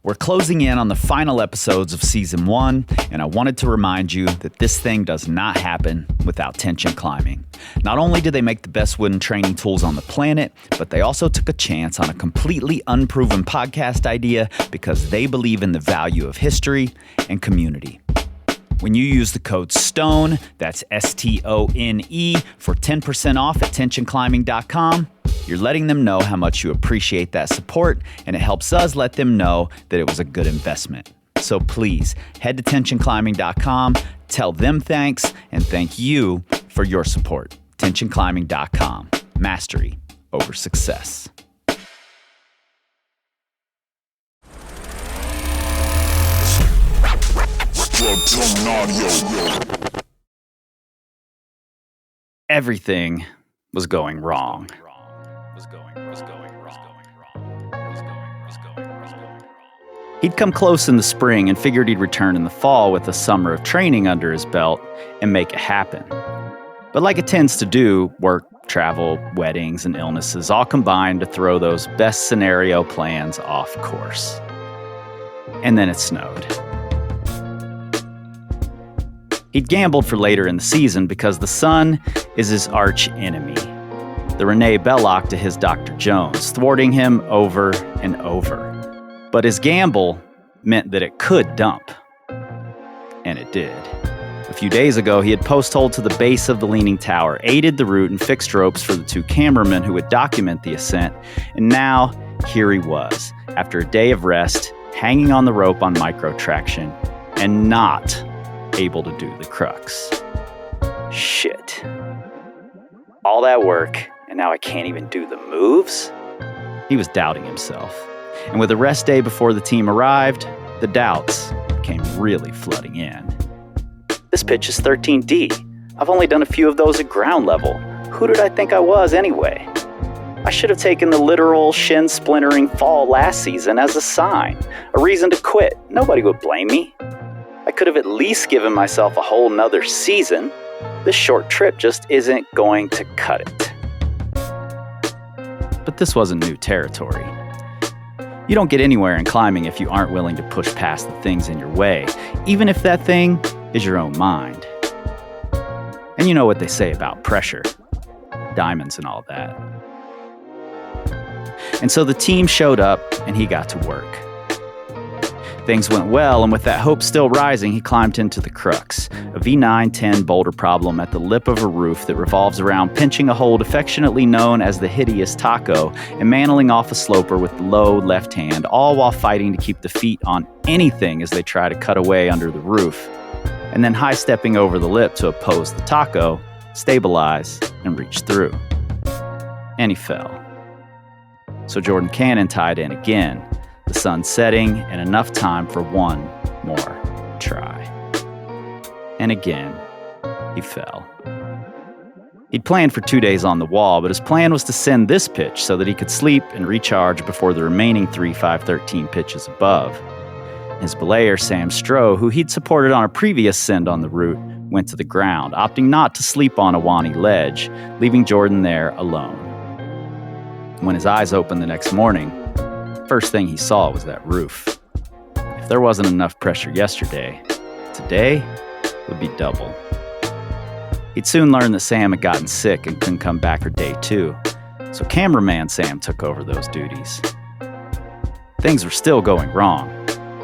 We're closing in on the final episodes of Season 1, and I wanted to remind you that this thing does not happen without tension climbing. Not only did they make the best wooden training tools on the planet, but they also took a chance on a completely unproven podcast idea because they believe in the value of history and community. When you use the code STONE, that's STONE, for 10% off at tensionclimbing.com, you're letting them know how much you appreciate that support, and it helps us let them know that it was a good investment. So please, head to tensionclimbing.com, tell them thanks, and thank you for your support. Tensionclimbing.com. Mastery over success. Everything was going wrong. He'd come close in the spring and figured he'd return in the fall with a summer of training under his belt and make it happen. But like it tends to do, work, travel, weddings, and illnesses all combined to throw those best scenario plans off course. And then it snowed. He'd gambled for later in the season because the sun is his arch enemy, the Renee Belloc to his Dr. Jones, thwarting him over and over. But his gamble meant that it could dump. And it did. A few days ago, he had post-holed to the base of the leaning tower, aided the route, and fixed ropes for the two cameramen who would document the ascent. And now, here he was, after a day of rest, hanging on the rope on micro-traction, and not able to do the crux. Shit. All that work, and now I can't even do the moves? He was doubting himself. And with a rest day before the team arrived, the doubts came really flooding in. This pitch is 13D. I've only done a few of those at ground level. Who did I think I was anyway? I should have taken the literal shin-splintering fall last season as a sign, a reason to quit. Nobody would blame me. I could have at least given myself a whole nother season. This short trip just isn't going to cut it. But this wasn't new territory. You don't get anywhere in climbing if you aren't willing to push past the things in your way, even if that thing is your own mind. And you know what they say about pressure, diamonds and all that. And so the team showed up and he got to work. Things went well, and with that hope still rising, he climbed into the crux, a V9-10 boulder problem at the lip of a roof that revolves around pinching a hold affectionately known as the hideous taco and mantling off a sloper with the low left hand, all while fighting to keep the feet on anything as they try to cut away under the roof, and then high-stepping over the lip to oppose the taco, stabilize, and reach through. And he fell. So Jordan Cannon tied in again, the sun setting, and enough time for one more try. And again, he fell. He'd planned for 2 days on the wall, but his plan was to send this pitch so that he could sleep and recharge before the remaining 3 5-13 pitches above. His belayer, Sam Stroh, who he'd supported on a previous send on the route, went to the ground, opting not to sleep on a Wani ledge, leaving Jordan there alone. When his eyes opened the next morning, first thing he saw was that roof. If there wasn't enough pressure yesterday, today would be double. He'd soon learn that Sam had gotten sick and couldn't come back for day 2, so cameraman Sam took over those duties. Things were still going wrong,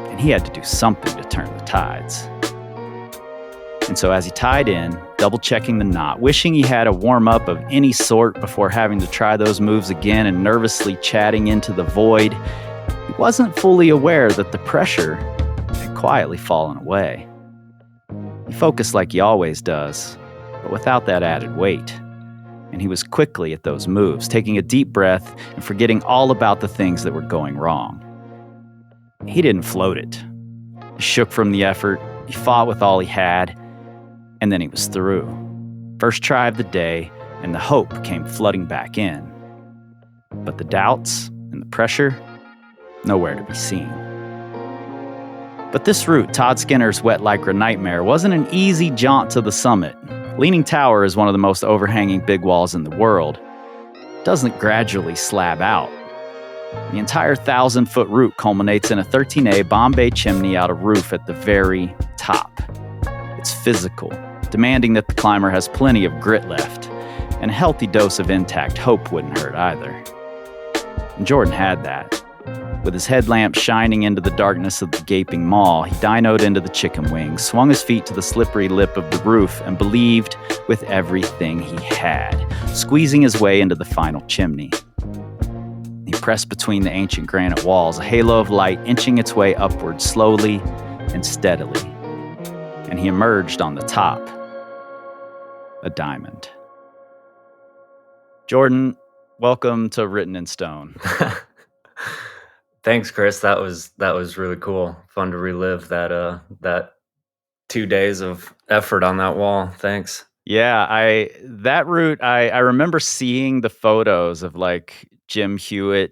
and he had to do something to turn the tides. And so as he tied in, double-checking the knot, wishing he had a warm-up of any sort before having to try those moves again and nervously chatting into the void, he wasn't fully aware that the pressure had quietly fallen away. He focused like he always does, but without that added weight. And he was quickly at those moves, taking a deep breath and forgetting all about the things that were going wrong. He didn't float it. He shook from the effort, he fought with all he had, and then he was through. First try of the day, and the hope came flooding back in. But the doubts and the pressure, nowhere to be seen. But this route, Todd Skinner's wet Lilygren nightmare, wasn't an easy jaunt to the summit. Leaning Tower is one of the most overhanging big walls in the world. It doesn't gradually slab out. The entire 1,000-foot route culminates in a 13A Bombay chimney out of roof at the very top. It's physical, demanding that the climber has plenty of grit left, and a healthy dose of intact hope wouldn't hurt either. And Jordan had that. With his headlamp shining into the darkness of the gaping maw, he dynoed into the chicken wing, swung his feet to the slippery lip of the roof, and believed with everything he had, squeezing his way into the final chimney. He pressed between the ancient granite walls, a halo of light inching its way upward slowly and steadily. And he emerged on the top, a diamond. Jordan, welcome to Written in Stone. Thanks, Kris. That was really cool. Fun to relive that 2 days of effort on that wall. Thanks. Yeah, that route, I remember seeing the photos of like Jim Hewitt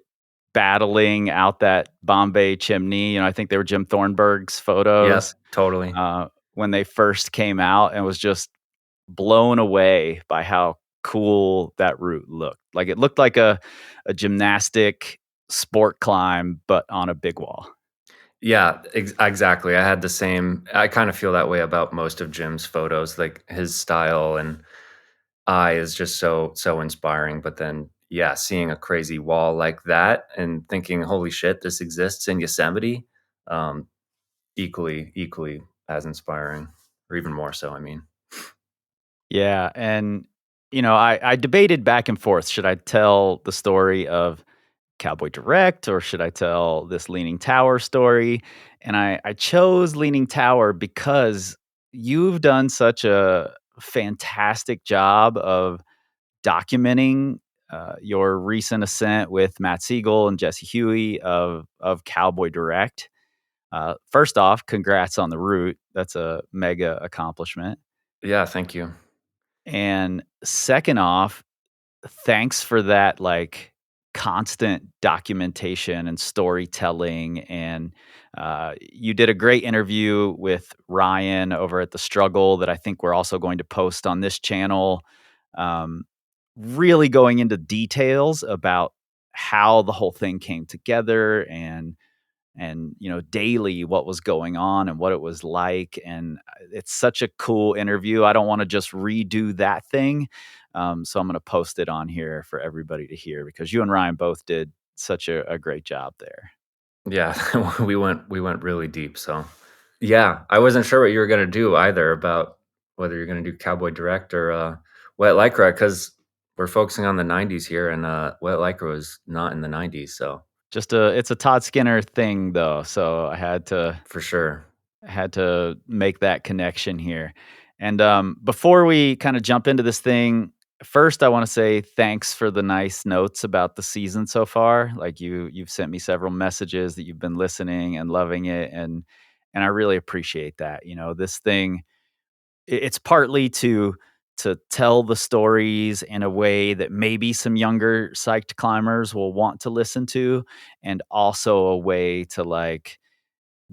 battling out that Bombay chimney. I think they were Jim Thornburg's photos. Yes, totally. When they first came out, and was just blown away by how cool that route looked. Like it looked like a gymnastic sport climb, but on a big wall. Yeah, exactly. I had the same. I kind of feel that way about most of Jim's photos. Like his style and eye is just so inspiring. But then, yeah, seeing a crazy wall like that and thinking, "Holy shit, this exists in Yosemite," equally as inspiring, or even more so. I mean, Yeah, and I debated back and forth. Should I tell the story of Cowboy Direct, or should I tell this Leaning Tower story? And I chose Leaning Tower because you've done such a fantastic job of documenting your recent ascent with Matt Segal and Jesse Huey of Cowboy Direct. First off, congrats on the route. That's a mega accomplishment. yeah, thank you. And second off, thanks for that like constant documentation and storytelling. And you did a great interview with Ryan over at The Struggle that I think we're also going to post on this channel. Um, really going into details about how the whole thing came together, and daily what was going on and what it was like. And it's such a cool interview. I don't want to just redo that thing, so I'm going to post it on here for everybody to hear, because you and Ryan both did such a great job there. Yeah, we went really deep. So yeah, I wasn't sure what you were gonna do either, about whether you're gonna do Cowboy Direct or Wet Lycra, because we're focusing on the '90s here, and Wet Lycra was not in the '90s, so It's a Todd Skinner thing though, so I for sure. had to make that connection here. And before we kind of jump into this thing, first I want to say thanks for the nice notes about the season so far. Like you've sent me several messages that you've been listening and loving it, and I really appreciate that. This thing, it's partly to tell the stories in a way that maybe some younger psyched climbers will want to listen to, and also a way to like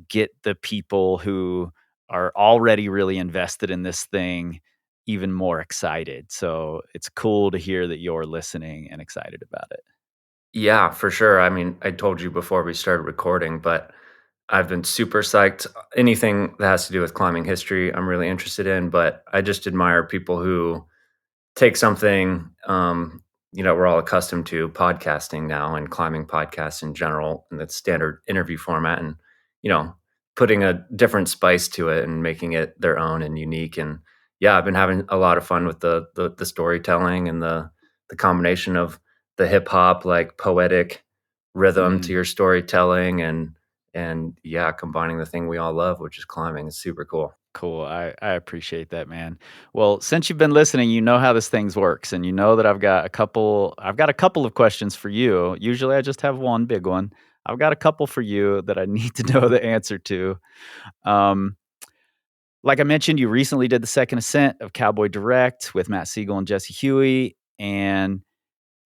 get the people who are already really invested in this thing even more excited. So it's cool to hear that you're listening and excited about it. Yeah, for sure. I mean, I told you before we started recording, but I've been super psyched. Anything that has to do with climbing history, I'm really interested in, but I just admire people who take something, we're all accustomed to podcasting now and climbing podcasts in general in the standard interview format, and, you know, putting a different spice to it and making it their own and unique. And yeah, I've been having a lot of fun with the storytelling and the combination of the hip hop, like poetic rhythm to Mm, your storytelling, and yeah, combining the thing we all love, which is climbing. It's super cool. cool. I appreciate that, man. Well, since you've been listening, you know how this thing works, and you know that I've got a couple of questions for you. Usually I just have one big one. I've got a couple for you that I need to know the answer to. Um, Like I mentioned, you recently did the second ascent of Cowboy Direct with Matt Siegel and Jesse Huey. And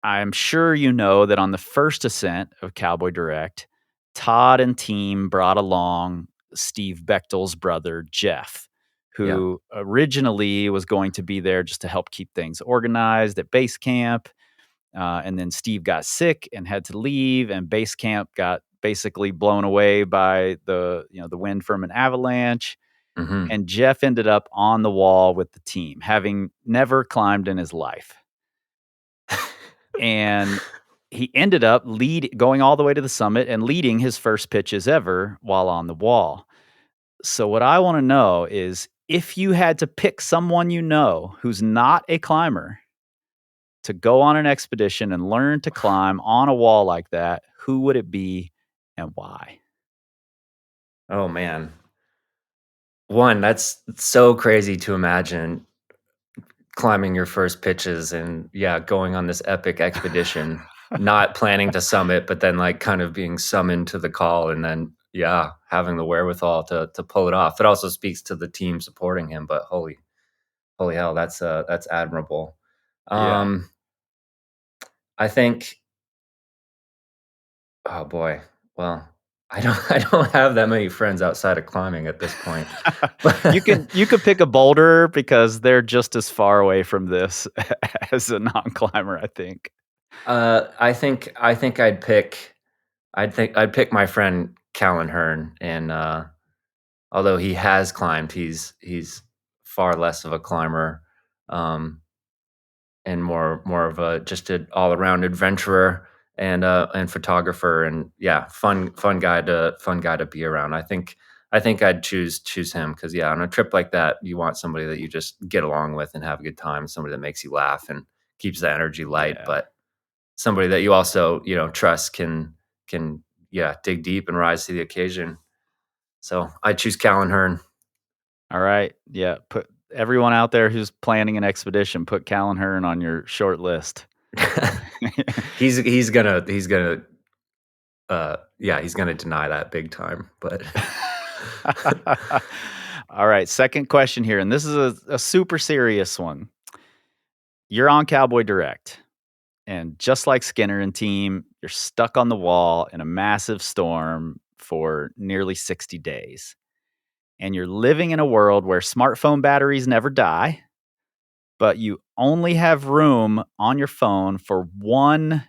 I'm sure you know that on the first ascent of Cowboy Direct, Todd and team brought along Steve Bechtel's brother, Jeff, Yeah. who originally was going to be there just to help keep things organized at base camp. And then Steve got sick and had to leave, and base camp got basically blown away by the wind from an avalanche. Mhm. And Jeff ended up on the wall with the team, having never climbed in his life. And he ended up going all the way to the summit and leading his first pitches ever while on the wall. So what I want to know is, if you had to pick someone who's not a climber to go on an expedition and learn to climb on a wall like that, who would it be and why? Oh, man. One, that's so crazy to imagine climbing your first pitches and, yeah, going on this epic expedition, not planning to summit, but then, like, kind of being summoned to the call and then, yeah, having the wherewithal to pull it off. It also speaks to the team supporting him, but holy hell, that's admirable. Yeah. Um, I think oh, boy. Well, I don't have that many friends outside of climbing at this point. You But could pick a boulder because they're just as far away from this as a non-climber, I think. I think I'd pick my friend Callan Hearn, and, although he has climbed, he's far less of a climber, um, and more of a just an all-around adventurer and photographer, and, yeah, fun guy to be around. I think I'd choose him because, yeah, on a trip like that, you want somebody that you just get along with and have a good time, somebody that makes you laugh and keeps the energy light, Yeah. but somebody that you also, trust can, yeah, dig deep and rise to the occasion. So, I choose Callan Hearn. All right. Yeah. Put everyone out there who's planning an expedition, put Callan Hearn on your short list. He's gonna deny that big time, but All right. Second question here. And this is a super serious one. You're on Cowboy Direct. And just like Skinner and team, you're stuck on the wall in a massive storm for nearly 60 days. And you're living in a world where smartphone batteries never die, but you only have room on your phone for one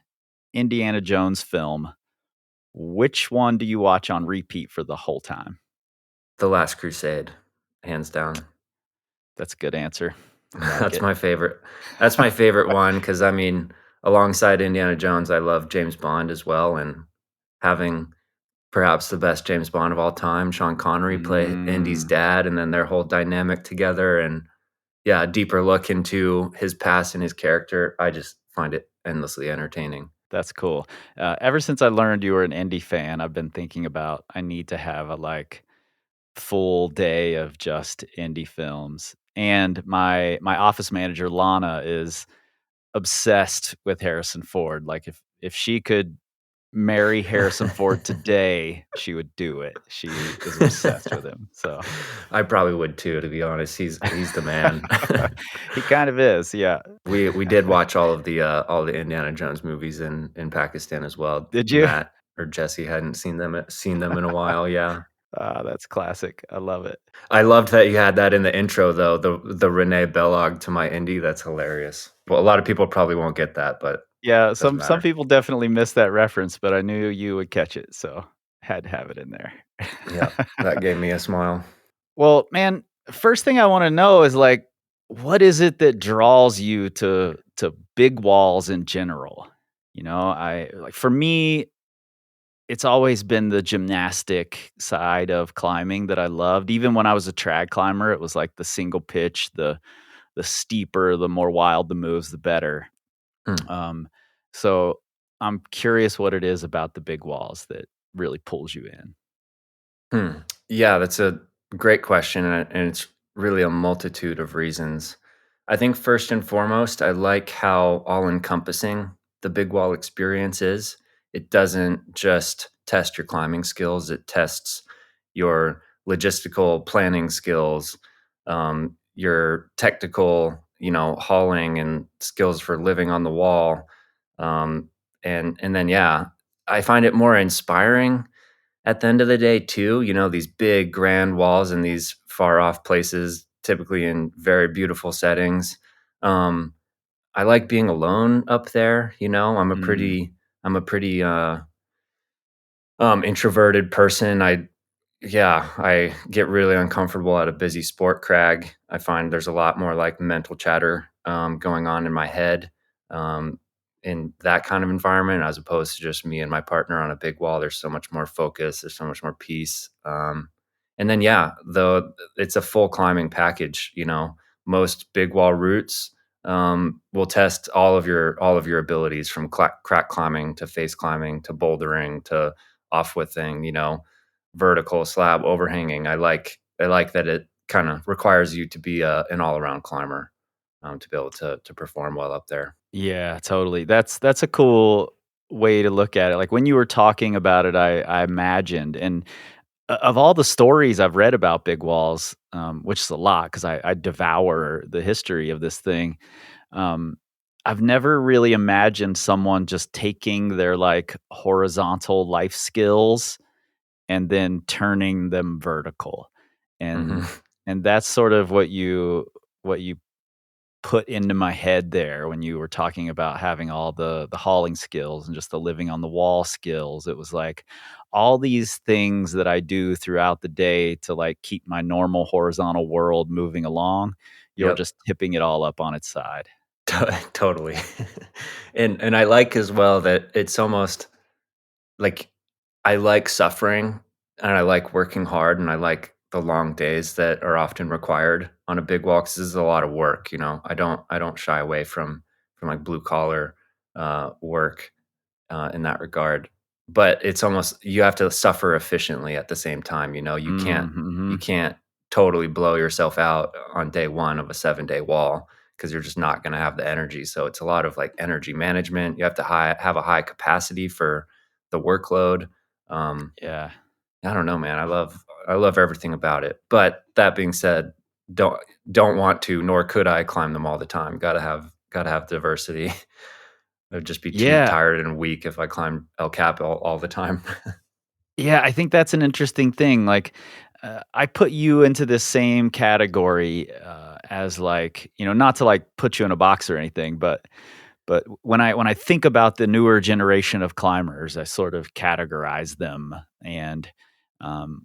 Indiana Jones film. Which one do you watch on repeat for the whole time? The Last Crusade, hands down. That's a good answer. I like That's it. my favorite. That's my favorite one because I mean, alongside Indiana Jones, I love James Bond as well, and having perhaps the best James Bond of all time, Sean Connery, play Indy's Mm, dad, and then their whole dynamic together, and, yeah, a deeper look into his past and his character. I just find it endlessly entertaining. that's cool. Ever since I learned you were an indie fan, I've been thinking about I need to have a full day of just indie films. And my office manager Lana is obsessed with Harrison Ford. Like if she could marry Harrison Ford today, she would do it. She is obsessed with him. So I probably would too, to be honest. He's the man. he kind of is, yeah. We did watch all the Indiana Jones movies in Pakistan as well. Did you? Matt or Jesse hadn't seen them in a while, yeah. Ah, that's classic. I love it. I loved that you had that in the intro though, the Renee Bellog to my indie, that's hilarious. Well, a lot of people probably won't get that, but Yeah, doesn't some matter. people definitely missed that reference, but I knew you would catch it, so had to have it in there. Yeah, that gave me a smile. Well, man, first thing I wanna know is, what is it that draws you to big walls in general? For me, it's always been the gymnastic side of climbing that I loved. Even when I was a trad climber, it was like the single pitch, the steeper, the more wild the moves, the better. Hmm. Um, so I'm curious what it is about the big walls that really pulls you in. Hmm. Yeah, that's a great question, and it's really a multitude of reasons. I think first and foremost, I like how all-encompassing the big wall experience is. It doesn't just test your climbing skills; it tests your logistical planning skills, your technical, hauling and skills for living on the wall, um, and then yeah, I find it more inspiring at the end of the day too, these big grand walls in these far off places, typically in very beautiful settings. Um, I like being alone up there, you know? Mm, I'm a pretty, introverted person. I get really uncomfortable at a busy sport crag. I find there's a lot more like mental chatter going on in my head in that kind of environment as opposed to just me and my partner on a big wall. There's so much more focus. There's so much more peace. And then yeah, though it's a full climbing package. You know, most big wall routes will test all of your abilities from crack climbing to face climbing to bouldering to off widthing. You know, vertical slab overhanging. I like that it kind of requires you to be an all around climber to be able to perform well up there. yeah, totally. That's a cool way to look at it. Like, when you were talking about it, I imagined, and of all the stories I've read about big walls, which is a lot because I devour the history of this thing. Um, I've never really imagined someone just taking their, like, horizontal life skills and then turning them vertical, Hmm. and that's sort of what you put into my head there when you were talking about having all the hauling skills and just the living on the wall skills. It was like all these things that I do throughout the day to, like, keep my normal horizontal world moving along, you're Yep. just tipping it all up on its side. Totally. And I like as well that it's almost like I like suffering and I like working hard and I like the long days that are often required on a big wall 'cause this is a lot of work, you know. I don't shy away from like blue collar work in that regard. But it's almost you have to suffer efficiently at the same time, you know. You Mhm. can't totally blow yourself out on day 1 of a 7-day wall because you're just not gonna have the energy. So it's a lot of like energy management. You have to have a high capacity for the workload. Um, Yeah. I don't know, man. I love everything about it. But that being said, don't don't want to, nor could I climb them all the time. Gotta have diversity. I'd just be too Yeah. tired and weak if I climbed El Cap all the time. Yeah, I think that's an interesting thing. Like, I put you into this same category as, like, not to, like, put you in a box or anything, but when I think about the newer generation of climbers, I sort of categorize them, and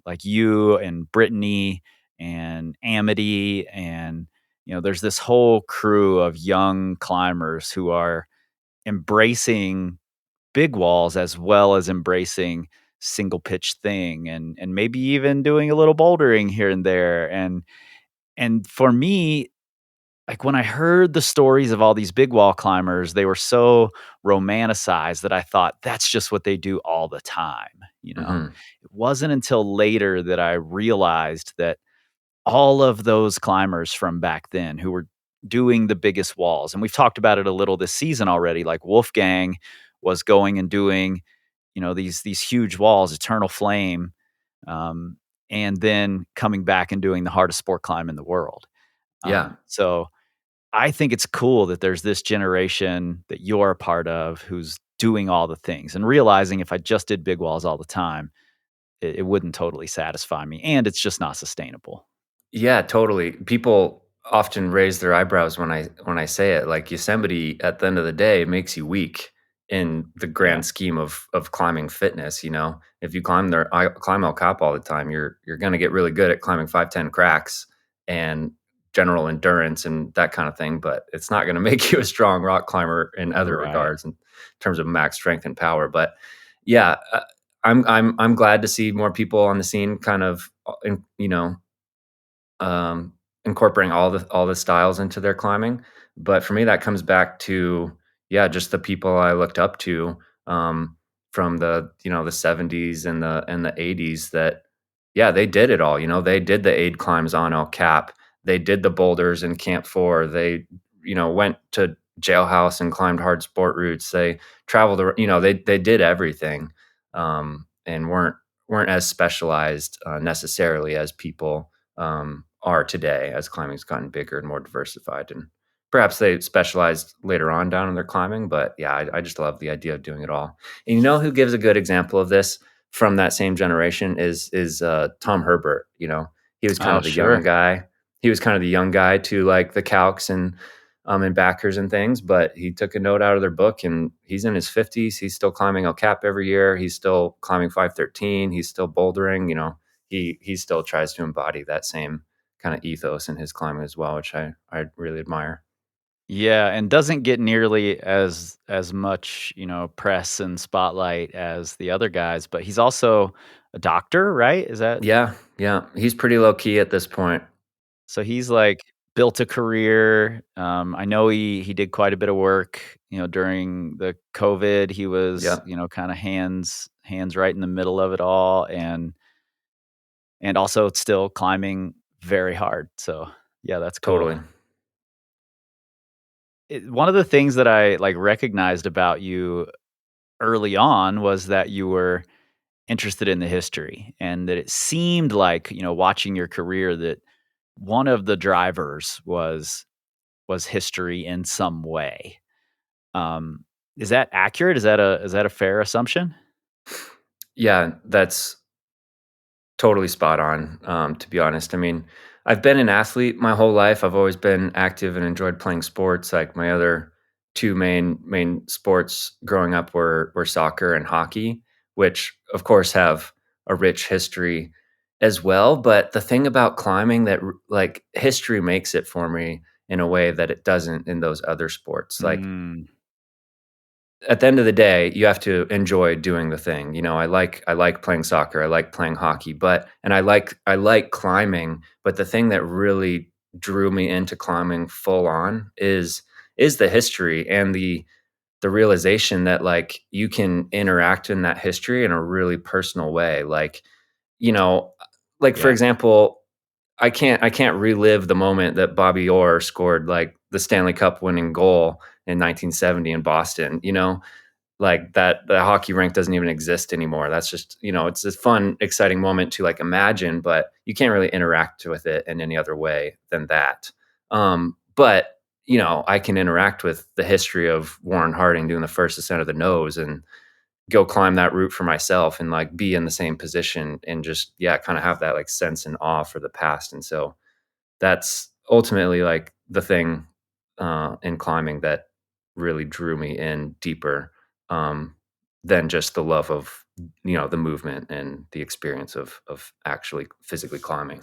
like you and Brittany and Amity, and there's this whole crew of young climbers who are embracing big walls as well as embracing single pitch thing, and maybe even doing a little bouldering here and there, and for me, like, when I heard the stories of all these big wall climbers, they were so romanticized that I thought that's just what they do all the time, you know? Mhm. It wasn't until later that I realized that all of those climbers from back then who were doing the biggest walls, and we've talked about it a little this season already, like Wolfgang was going and doing, these huge walls, Eternal Flame, um, and then coming back and doing the hardest sport climb in the world. Yeah. So I think it's cool that there's this generation that you're a part of who's doing all the things and realizing if I just did big walls all the time, it wouldn't totally satisfy me, and it's just not sustainable. Yeah, totally. People often raise their eyebrows when I say it. Like Yosemite, at the end of the day, makes you weak in the Yeah, grand scheme of climbing fitness. You know, if you climb El Cap all the time, you're going to get really good at climbing 5-10 cracks and general endurance and that kind of thing. But it's not going to make you a strong rock climber in other right. regards in terms of max strength and power. But yeah, I'm glad to see more people on the scene, kind of, you know, um, incorporating all the styles into their climbing. But for me, that comes back to yeah, just the people I looked up to from the the 70s and the 80s. That yeah, they did it all. You know, they did the aid climbs on El Cap. They did the boulders in Camp Four. They went to Jailhouse and climbed hard sport routes. They traveled. They did everything and weren't as specialized necessarily as people are today as climbing's gotten bigger and more diversified. And perhaps they specialized later on down in their climbing, but yeah, I just love the idea of doing it all. And you know who gives a good example of this from that same generation is Tom Herbert. You know, he was kind Oh, of the young sure. guy. He was kind of the young guy to like the Calcs and and backers and things, but he took a note out of their book, and he's in his 50s. He's still climbing El Cap every year. He's still climbing 513. He's still bouldering. He still tries to embody that same kind of ethos in his climbing as well, which I really admire. Yeah, and doesn't get nearly as much, press and spotlight as the other guys, but he's also a doctor, right? Is that Yeah, yeah. He's pretty low key at this point. so he's like built a career. I know he did quite a bit of work, during the COVID. He was, Yeah, kind of hands right in the middle of it all, and also it's still climbing very hard. So yeah, that's cool. totally. One of the things that I like recognized about you early on was that you were interested in the history, and that it seemed like, watching your career, that one of the drivers was history in some way. Um, is that accurate? Is that a fair assumption? Yeah, that's totally spot on, to be honest. I mean, I've been an athlete my whole life. I've always been active and enjoyed playing sports. Like my other two main sports growing up were soccer and hockey, which of course have a rich history as well. But the thing about climbing that like history makes it for me in a way that it doesn't in those other sports. Like Mm, at the end of the day, you have to enjoy doing the thing. I like playing soccer, I like playing hockey, but and I like climbing, but the thing that really drew me into climbing full on is the history and the realization that like you can interact in that history in a really personal way. You know, like for yeah. example, I can't relive the moment that Bobby Orr scored like the Stanley Cup winning goal in 1970 in Boston, like that the hockey rink doesn't even exist anymore. That's just, it's a fun, exciting moment to like imagine, but you can't really interact with it in any other way than that. But I can interact with the history of Warren Harding doing the first ascent of the nose and go climb that route for myself and like be in the same position and just yeah, kind of have that like sense and awe for the past. And so that's ultimately like the thing in climbing that really drew me in deeper um, than just the love of the movement and the experience of actually physically climbing.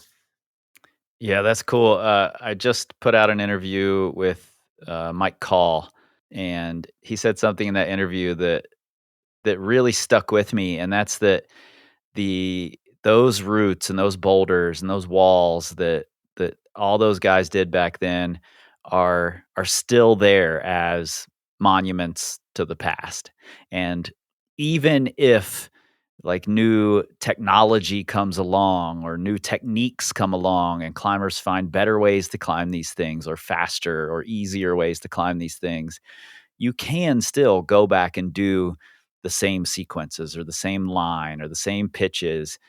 Yeah, that's cool. I just put out an interview with, Mike Call, and he said something in that interview that really stuck with me, and that's that those roots and those boulders and those walls that all those guys did back then are still there as monuments to the past. And even if like new technology comes along or new techniques come along and climbers find better ways to climb these things, or faster or easier ways to climb these things, you can still go back and do the same sequences or the same line or the same pitches,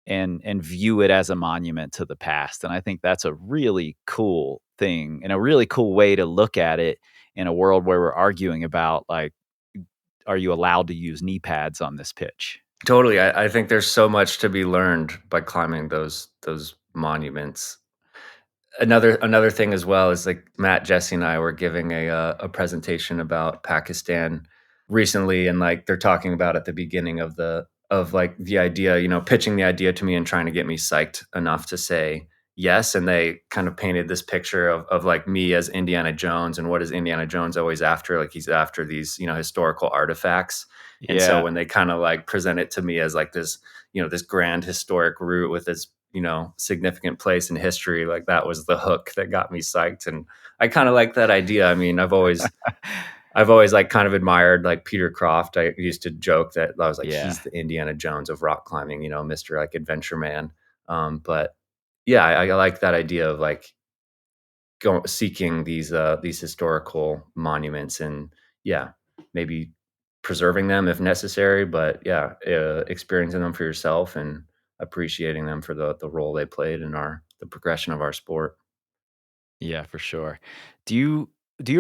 and view it as a monument to the past. And I think that's a really cool thing and a really cool way to look at it in a world where we're arguing about, like, are you allowed to use knee pads on this pitch? Totally, I think there's so much to be learned by climbing those monuments. Another thing as well is like Matt, Jesse, and I were giving a presentation about Pakistan recently, and like they're talking about at the beginning of like the idea, pitching the idea to me and trying to get me psyched enough to say yes, and they kind of painted this picture of like me as Indiana Jones, and what is Indiana Jones always after? Like he's after these historical artifacts, and so Yeah. when they kind of like present it to me as like this grand historic route with this significant place in history, like that was the hook that got me psyched. And I kind of like that idea. I mean, I've always like kind of admired like Peter Croft. I used to joke that I was like, Yeah. he's the Indiana Jones of rock climbing, Mr. like adventure man. But yeah, I like that idea of like seeking these historical monuments, and yeah, maybe preserving them if necessary, but yeah, experiencing them for yourself and appreciating them for the role they played in the progression of our sport. Yeah, for sure. Do you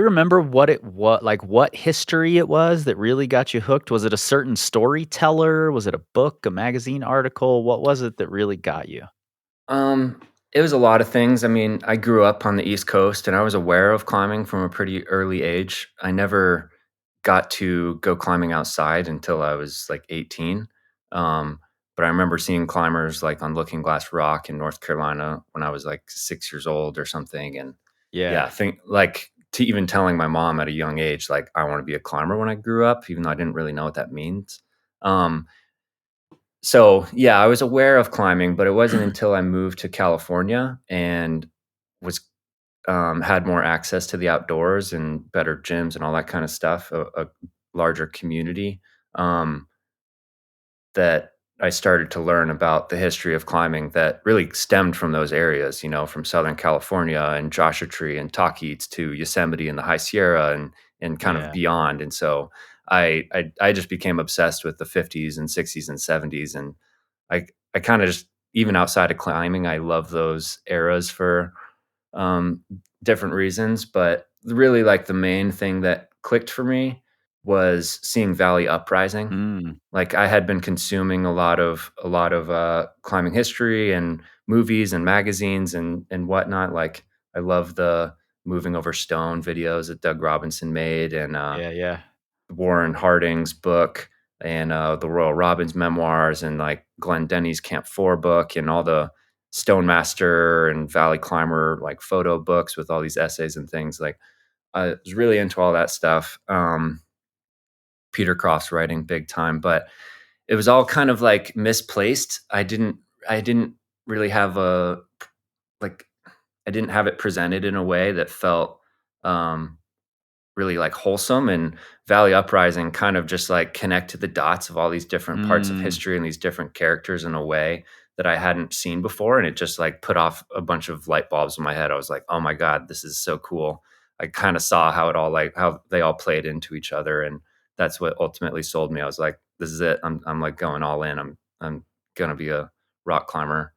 remember what history it was that really got you hooked? Was it a certain storyteller? Was it a book, a magazine article? What was it that really got you? Um, It was a lot of things. I mean, I grew up on the East Coast and I was aware of climbing from a pretty early age. I never got to go climbing outside until I was like 18. Um, but I remember seeing climbers like on Looking Glass Rock in North Carolina when I was like 6 years old or something. And yeah, Yeah. I think like to even telling my mom at a young age, like I want to be a climber when I grew up, even though I didn't really know what that means. Um, so, yeah, I was aware of climbing, but it wasn't until I moved to California and was had more access to the outdoors and better gyms and all that kind of stuff, a larger community, um, that I started to learn about the history of climbing that really stemmed from those areas, from Southern California and Joshua Tree and Talkeets to Yosemite and the High Sierra and kind of Yeah. beyond. And so I just became obsessed with the 50s and 60s and 70s. And I kind of just, even outside of climbing, I love those eras for um, different reasons. But really, like the main thing that clicked for me was seeing Valley Uprising. Mm. Like I had been consuming a lot of climbing history and movies and magazines and whatnot. Like I love the Moving Over Stone videos that Doug Robinson made and Yeah, yeah. Warren Harding's book and the Royal Robbins memoirs and like Glenn Denny's Camp 4 book and all the Stone Master and Valley Climber like photo books with all these essays and things. Like I was really into all that stuff. Peter Croft's writing big time, but it was all kind of like misplaced. I didn't really have like I didn't have it presented in a way that felt um really like wholesome, and Valley Uprising kind of just like connected the dots of all these different parts of Mm. history and these different characters in a way that I hadn't seen before. And it just like put off a bunch of light bulbs in my head. I was like, oh my God, this is so cool. I kind of saw how it all like how they all played into each other. And that's what ultimately sold me. I was like, this is it. I'm like going all in. I'm gonna be a rock climber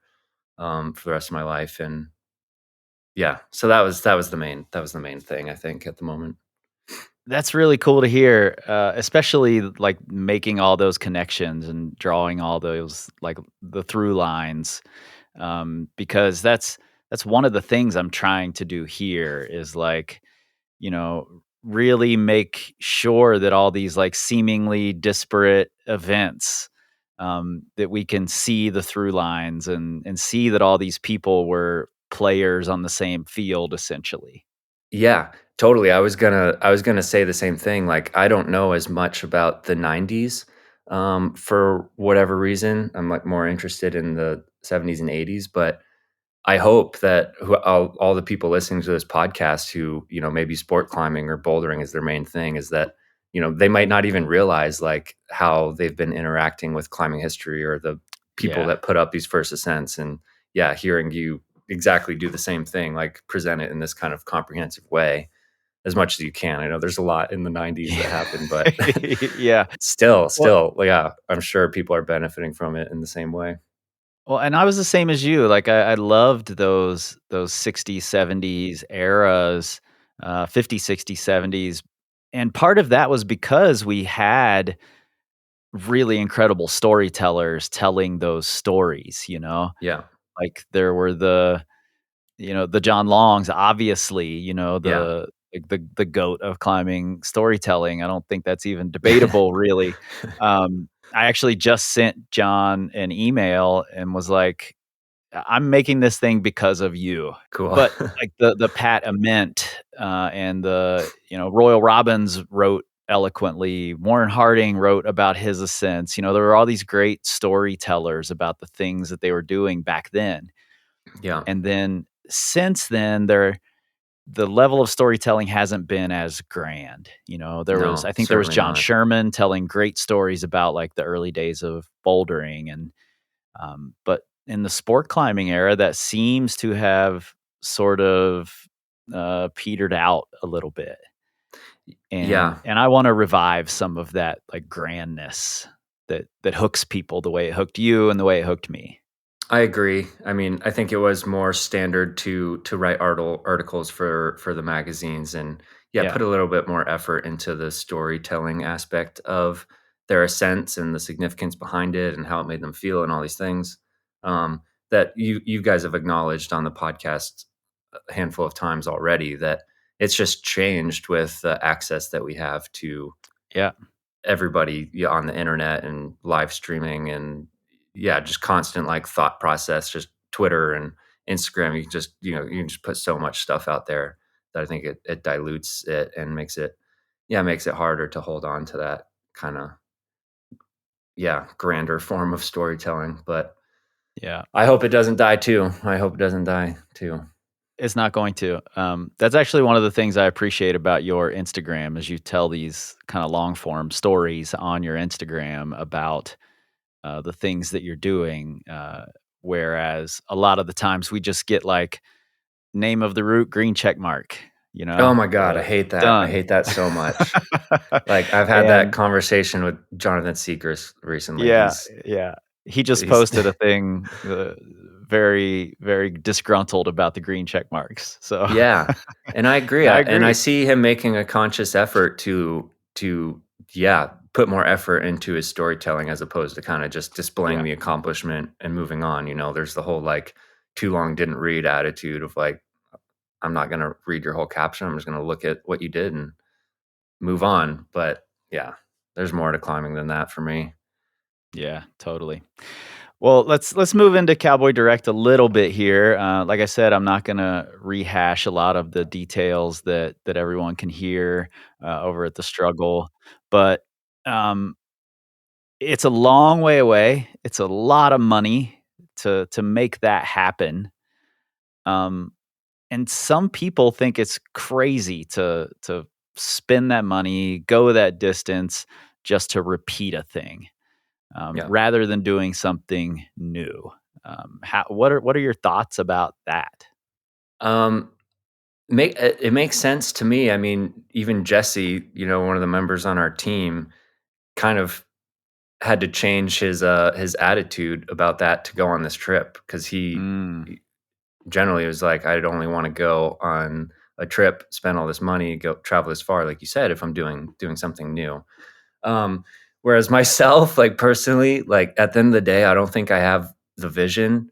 for the rest of my life. And yeah, so that was the main thing I think at the moment. That's really cool to hear, especially, like, making all those connections and drawing all those, like, the through lines, because that's one of the things I'm trying to do here is, like, really make sure that all these, like, seemingly disparate events, that we can see the through lines and see that all these people were players on the same field, essentially. Yeah, totally. I was gonna say the same thing. Like, I don't know as much about the '90s, for whatever reason. I'm like more interested in the '70s and '80s, but I hope that all the people listening to this podcast who maybe sport climbing or bouldering is their main thing is that they might not even realize like how they've been interacting with climbing history or the people Yeah. that put up these first ascents. And yeah, hearing you exactly do the same thing, like present it in this kind of comprehensive way as much as you can. I know there's a lot in the '90s that Yeah. happened, but Yeah. still, Well still, yeah, I'm sure people are benefiting from it in the same way. well, and I was the same as you, like, I loved those '60s, '70s eras, '50s, '60s, '70s, and part of that was because we had really incredible storytellers telling those stories, you know? Yeah, Like, there were the John Longs, obviously, yeah. the GOAT of climbing storytelling. I don't think that's even debatable, really. I actually just sent John an email and was like, I'm making this thing because of you. Cool. But, like, the Pat Ament, and Royal Robbins wrote eloquently, Warren Harding wrote about his ascents, there were all these great storytellers about the things that they were doing back then, Yeah. and then since then, the level of storytelling hasn't been as grand, I No, think there was certainly John not. Sherman telling great stories about, like, the early days of bouldering and but in the sport climbing era, that seems to have sort of petered out a little bit, and Yeah, and I want to revive some of that like grandness that hooks people the way it hooked you and the way it hooked me. I agree. I mean, I think it was more standard to write articles for the magazines and yeah, put Yeah, a little bit more effort into the storytelling aspect of their ascents and the significance behind it and how it made them feel and all these things. that you guys have acknowledged on the podcast a handful of times already, that it's just changed with the access that we have to Yeah. everybody, on the internet and live streaming, and yeah, just constant like thought process, just Twitter and Instagram. You can just, you can just put so much stuff out there that I think it dilutes it and makes it harder to hold on to that kind of, grander form of storytelling. But Yeah. I hope it doesn't die too. I hope it doesn't die too. It's not going to. That's actually one of the things I appreciate about your Instagram is you tell these kind of long form stories on your Instagram about the things that you're doing. Whereas a lot of the times we just get like name of the route, green check mark, Oh my god, I like hate that. I done. hate that so much. Like, I've had that And conversation with Jonathan Seekers recently. yeah, yeah. He just He's posted a thing very, very disgruntled about the green check marks. So Yeah, and I agree, and I and I agree. see him making a conscious effort to put more effort into his storytelling as opposed to kinda just displaying Yeah. the accomplishment and moving on. There's the whole, like, too long didn't read attitude of, like, I'm not gonna read your whole caption, I'm just gonna look at what you did and move on. But, yeah, there's more to climbing than that for me. Yeah, totally. Well, let's move into Cowboy Direct a little bit here. Like I said, I'm not going to rehash a lot of the details that everyone can hear over at the struggle, but um, it's a long way away. It's a lot of money to make that happen. Um, and some people think it's crazy to spend that money, go that distance just to repeat a thing Yeah. rather than doing something new. What are your thoughts about that? Um, it makes sense to me. I mean, even Jesse, one of the members on our team, kind of had to change his attitude about that to go on this trip, because Mm, he generally was like, I'd only want to go on a trip, spend all this money, go travel this far, like you said, if I'm doing something new. Um, Whereas myself, like personally, like at the end of the day, I don't think I have the vision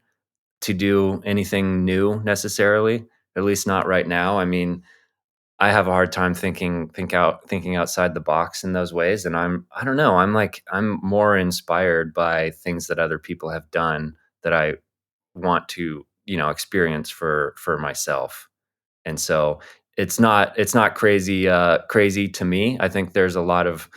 to do anything new necessarily, at least not right now. I mean, I have a hard time thinking outside the box in those ways, and I don't know, I'm more inspired by things that other people have done that I want to, experience for myself. And so it's not crazy to me. I think there's a lot of,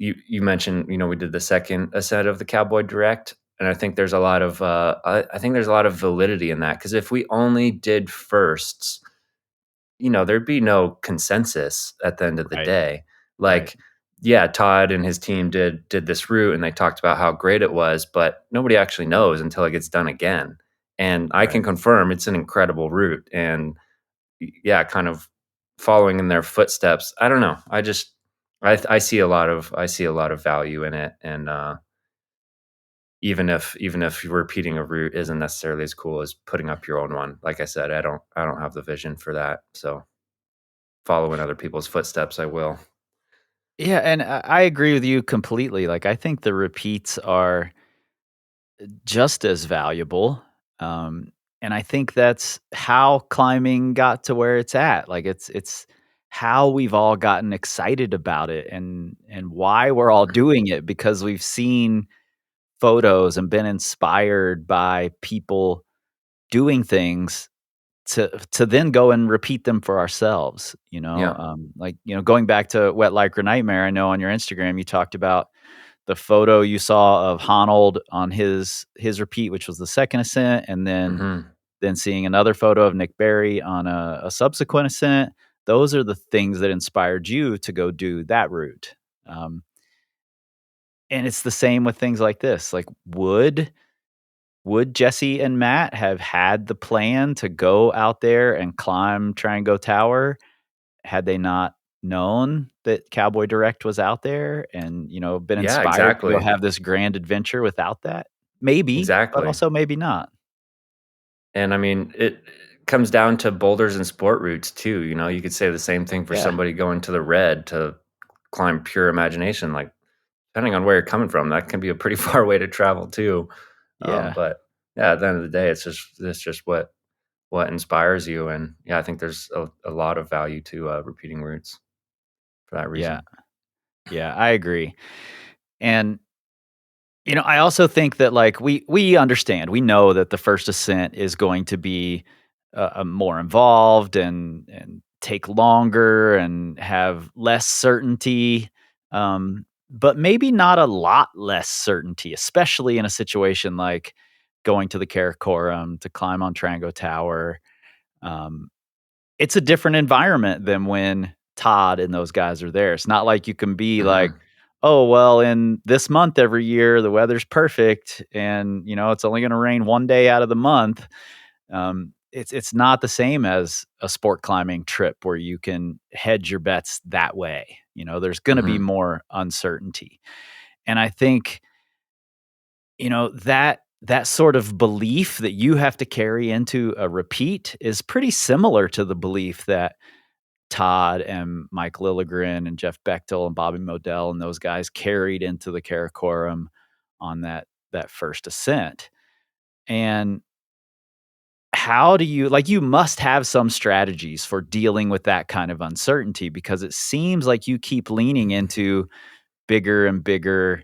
you mentioned, we did the second ascent of the Cowboy Direct, and I think there's a lot of I think there's a lot of validity in that, because if we only did firsts, there'd be no consensus at the end of the right, day. right, Like, yeah, Todd and his team did this route and they talked about how great it was, but nobody actually knows until it gets done again. And I right. can confirm it's an incredible route. And yeah, kind of following in their footsteps. I don't know. I see a lot of value in it. And even if repeating a route isn't necessarily as cool as putting up your own one, like I said, I don't have the vision for that. So follow in other people's footsteps, I will. Yeah, and I agree with you completely. Like, I think the repeats are just as valuable. Um, and I think that's how climbing got to where it's at. Like it's how we've all gotten excited about it and why we're all doing it because we've seen photos and been inspired by people doing things to then go and repeat them for ourselves, Yeah. like, going back to Wet Lycra Nightmare, I know on your Instagram you talked about the photo you saw of Honnold on his repeat, which was the second ascent, and Mhm. then seeing another photo of Nick Berry on a subsequent ascent. Those are the things that inspired you to go do that route. Um, and it's the same with things like this. Like, would Jesse and Matt have had the plan to go out there and climb Trango Tower had they not known that Cowboy Direct was out there and, been Yeah, inspired to go exactly. have this grand adventure without that? Maybe, but Exactly. also maybe not. And I mean, it comes down to boulders and sport routes too. You could say the same thing for Yeah. somebody going to the red to climb pure imagination. Like, depending on where you're coming from, that can be a pretty far way to travel too. Yeah. But yeah, at the end of the day, it's just what inspires you, and yeah, I think there's a lot of value to repeating routes for that Yeah. reason. Yeah, I agree. And I also think that, like, we understand, we know that the first ascent is going to be, more involved and take longer and have less certainty, but maybe not a lot less certainty, especially in a situation like going to the Karakoram to climb on Trango Tower. Um, it's a different environment than when Todd and those guys are there. It's not like you can be like, Mhm. "Oh, well, in this month every year, the weather's perfect and, it's only gonna rain 1 day out of the month." It's not the same as a sport climbing trip where you can hedge your bets that way. There's gonna be Mhm. more uncertainty. And I think, that sort of belief that you have to carry into a repeat is pretty similar to the belief that Todd and Mike Lilygren and Jeff Bechtel and Bobby Modell and those guys carried into the Karakoram on that first ascent. And how do you, like, you must have some strategies for dealing with that kind of uncertainty, because it seems like you keep leaning into bigger and bigger,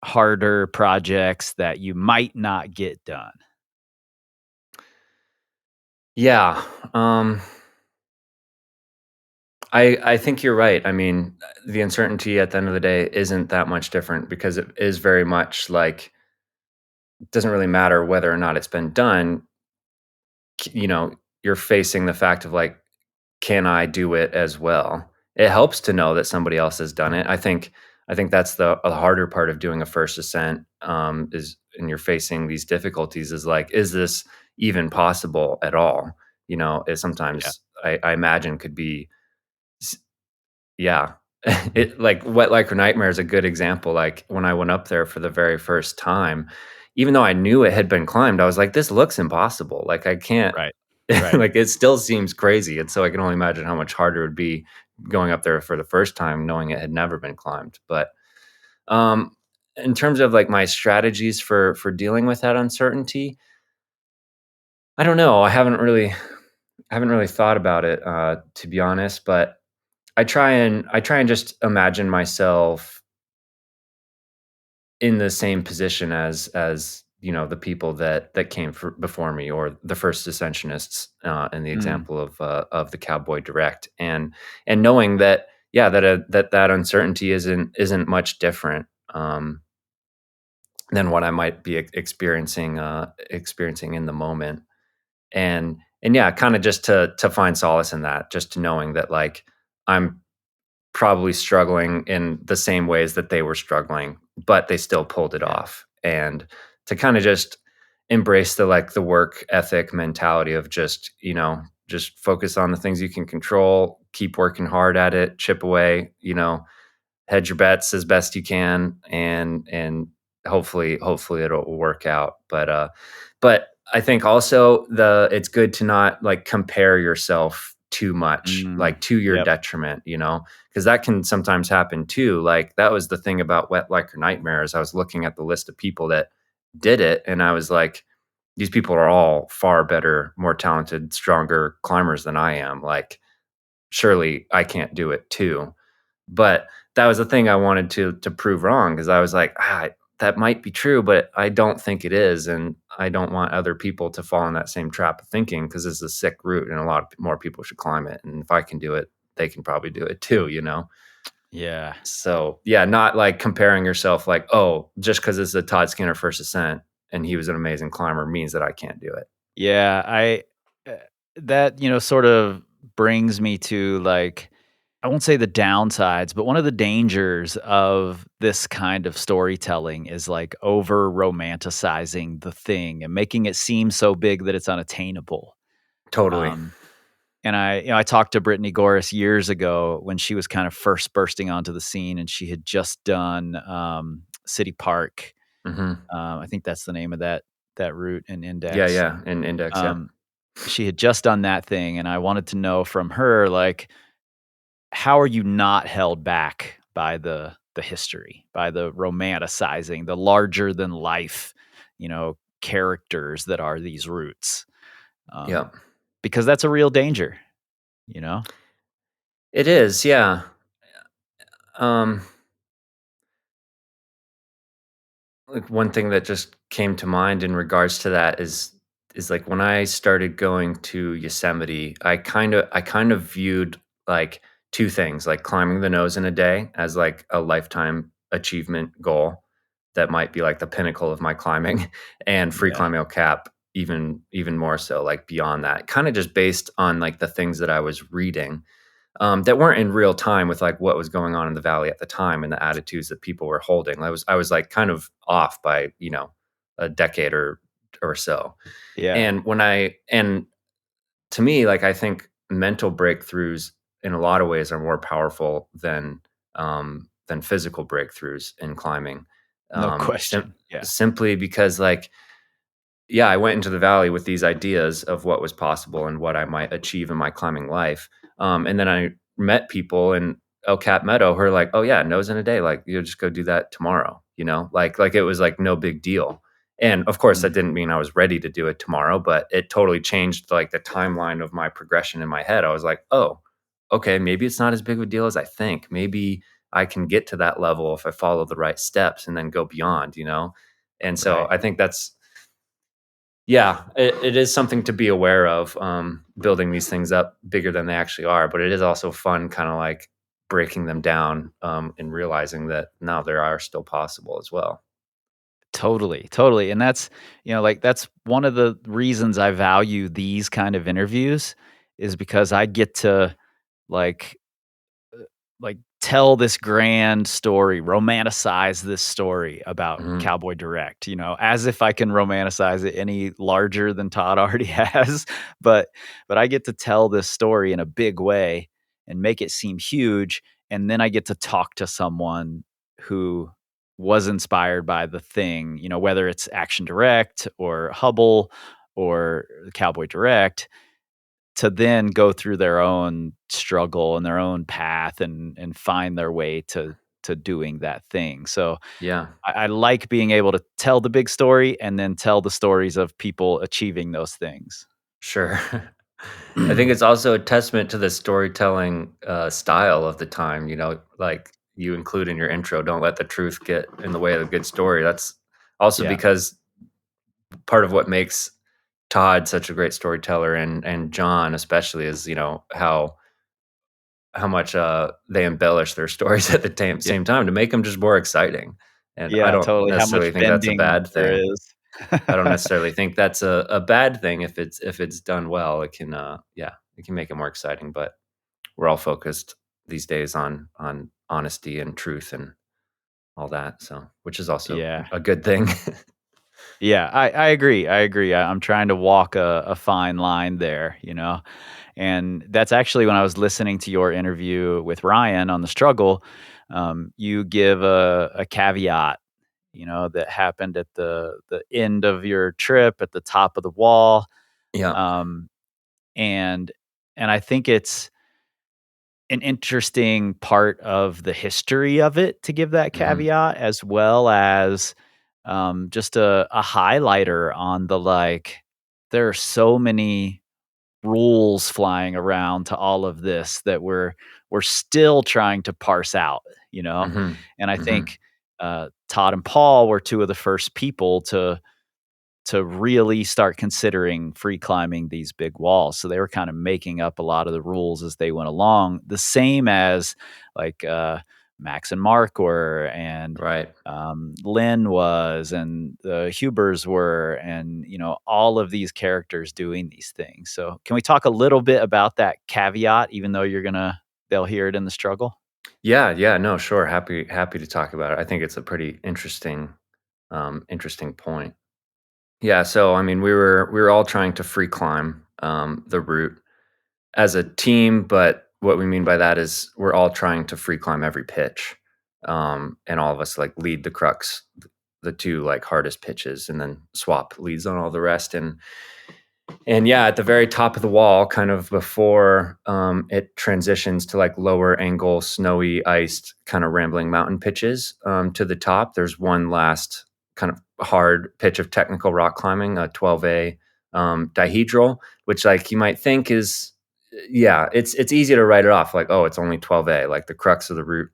harder projects that you might not get done. Yeah, I think you're right. I mean, the uncertainty at the end of the day isn't that much different because it is very much like it doesn't really matter whether or not it's been done. You're facing the fact of like, can I do it as well? It helps to know that somebody else has done it. I think that's the a harder part of doing a first ascent, is and you're facing these difficulties is like, is this even possible at all? It Yeah. sometimes I imagine could be yeah. It like, Wet Like a Nightmare is a good example, like, when I went up there for the very first time, even though I knew it had been climbed, I was like, "This looks impossible." Like, I can't Right. Right. like, it still seems crazy, and so I can only imagine how much harder it would be going up there for the first time knowing it had never been climbed, but, um, in terms of, like, my strategies for dealing with that uncertainty, I don't know, I haven't really thought about it, to be honest, but I try and just imagine myself in the same position as the people that came before me, or the first ascensionists, in the Mm, example of the Cowboy Direct, and knowing that, yeah, that uncertainty isn't much different, than what I might be experiencing in the moment, and yeah, kind of just to find solace in that, just to knowing that, like, I'm probably struggling in the same ways that they were struggling, but they still pulled it yeah. off. And to kind of just embrace the work ethic mentality of just focus on the things you can control, keep working hard at it, chip away, hedge your bets as best you can, and hopefully it'll work out. But I think also it's good to not like compare yourself too much, Mm, like to your yep. detriment, because that can sometimes happen too. Like that was the thing about Wet Like a Nightmare, is I was looking at the list of people that did it, and I was like, these people are all far better, more talented, stronger climbers than I am. Like, surely I can't do it too. But that was the thing I wanted to prove wrong, because I was like, that might be true, but I don't think it is, and I don't want other people to fall in that same trap of thinking, because it's a sick route and a lot more people should climb it, and if I can do it, they can probably do it too. Yeah. So, yeah, not like comparing yourself like, "Oh, just because it's a Todd Skinner first ascent and he was an amazing climber means that I can't do it." Yeah, uh, that, sort of brings me to, like, I won't say the downsides, but one of the dangers of this kind of storytelling is, like, over romanticizing the thing and making it seem so big that it's unattainable. Totally. Um, and I talked to Brittany Goris years ago when she was kind of first bursting onto the scene, and she had just done, City Park. Mhm. I think that's the name of that route and Yeah, index. yeah, and index, yeah. Um, she had just done that thing, and I wanted to know from her, like, how are you not held back by the history, by the romanticizing, the larger than life, you know, characters that are these roots, Yeah. because that's a real danger, you know? It is, yeah. Um, like one thing that just came to mind in regards to that is like when I started going to Yosemite, I kind of viewed like two things, like climbing the nose in a day as like a lifetime achievement goal that might be like the pinnacle of my climbing, and free Yeah. climbing El Cap even more so, like beyond that. Kind of just based on like the things that I was reading, that weren't in real time with like what was going on in the valley at the time and the attitudes that people were holding. I was like kind of off by a decade or so. Yeah. And to me, like I think mental breakthroughs in a lot of ways are more powerful than physical breakthroughs in climbing. No Um, sim- question. Yeah. Simply because like yeah, I went into the valley with these ideas of what was possible and what I might achieve in my climbing life. And then I met people in El Cap Meadow who are like, "Oh yeah, nose in a day. Like you just go do that tomorrow." Like it was like no big deal. And of course, that Mm. didn't mean I was ready to do it tomorrow, but it totally changed like the timeline of my progression in my head. I was like, "Oh, okay, maybe it's not as big of a deal as I think. Maybe I can get to that level if I follow the right steps and then go beyond." And so Right. I think that's yeah, it is something to be aware of, building these things up bigger than they actually are, but it is also fun kinda, like, breaking them down, and realizing that, no, there are still possible as well. Totally, totally, and that's, like, that's one of the reasons I value these kind of interviews is because I get to, like tell this grand story, romanticize this story about Mhm. Cowboy Direct, as if I can romanticize it any larger than Todd already has, but I get to tell this story in a big way and make it seem huge, and then I get to talk to someone who was inspired by the thing, whether it's Action Direct or Hubble or Cowboy Direct, to then go through their own struggle and their own path and find their way to doing that thing. So Yeah, I like being able to tell the big story and then tell the stories of people achieving those things. sure. I think it's also a testament to the storytelling, style of the time, like you include in your intro, "Don't let the truth get in the way of a good story." That's also Yeah, because part of what makes Todd such a great storyteller and John especially is, how much, they embellish their stories at the yeah, same time to make them just more exciting, and I yeah, don't totally. How much necessarily think that's a bending bad there thing. is. I don't necessarily think that's a bad thing if it's done well. It can, yeah, it can make it more exciting, but we're all focused these days on honesty and truth and all that, so which is also Yeah. a good thing. Yeah, I agree, I agree. I'm trying to walk a fine line there, and that's actually when I was listening to your interview with Ryan on the struggle, you give a caveat, that happened at the end of your trip at the top of the wall, Yeah. um, and I think it's an interesting part of the history of it to give that Mhm. caveat, as well as, just a highlighter on the, like, there are so many rules flying around to all of this that we're still trying to parse out, you know? Mhm. And I Mhm. think, Todd and Paul were 2 of the first people to really start considering free climbing these big walls. So they were kind of making up a lot of the rules as they went along, the same as like Max and Mark were, and Right. Lynn was, and the Hubers were, and all of these characters doing these things. So can we talk a little bit about that caveat, even though they'll hear it in the struggle? Yeah, yeah, no, sure, happy to talk about it. I think it's a pretty interesting point. Yeah, so, I mean, we were all trying to free climb, the route as a team, but what we mean by that is we're all trying to free climb every pitch, and all of us, like, lead the crux, the 2, like, hardest pitches, and then swap leads on all the rest, and yeah, at the very top of the wall, kind of before, it transitions to, like, lower angle, snowy, iced, kinda rambling mountain pitches, to the top, there's one last kind of hard pitch of technical rock climbing, a 12A dihedral, which like you might think is, yeah, it's easy to write it off like, oh, it's only 12A, like the crux of the route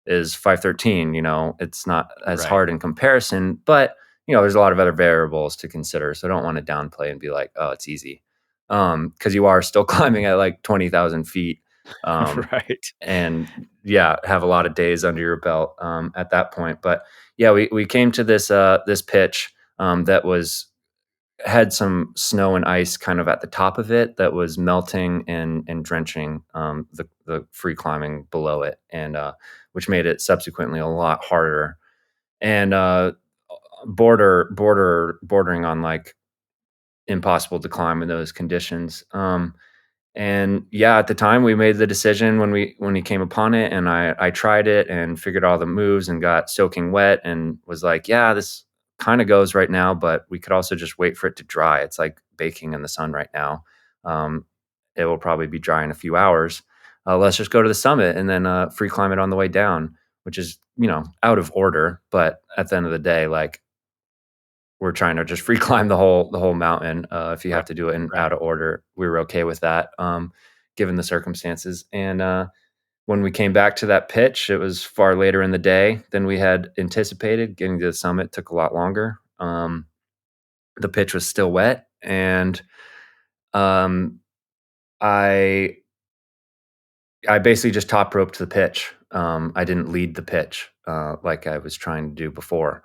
is 513. It's not as Right. hard in comparison, but there's a lot of other variables to consider. So I don't want to downplay and be like, oh, it's easy. Because you are still climbing at like 20,000 feet. Right. And yeah, have a lot of days under your belt at that point. But yeah, we came to this pitch that had some snow and ice kind of at the top of it that was melting and drenching the free climbing below it, and which made it subsequently a lot harder and bordering on like impossible to climb in those conditions. And yeah, at the time we made the decision when we came upon it, and I tried it and figured all the moves and got soaking wet and was like, yeah, this kind of goes right now, but we could also just wait for it to dry. It's like baking in the sun right now. It will probably be dry in a few hours. Let's just go to the summit and then free climb it on the way down, which is out of order. But at the end of the day, like we're trying to just free climb the whole mountain. If you Right. have to do it in Right. out of order, we were okay with that, given the circumstances. And when we came back to that pitch, it was far later in the day than we had anticipated. Getting to the summit took a lot longer. The pitch was still wet, and um, I I basically just top roped the pitch. I didn't lead the pitch like I was trying to do before,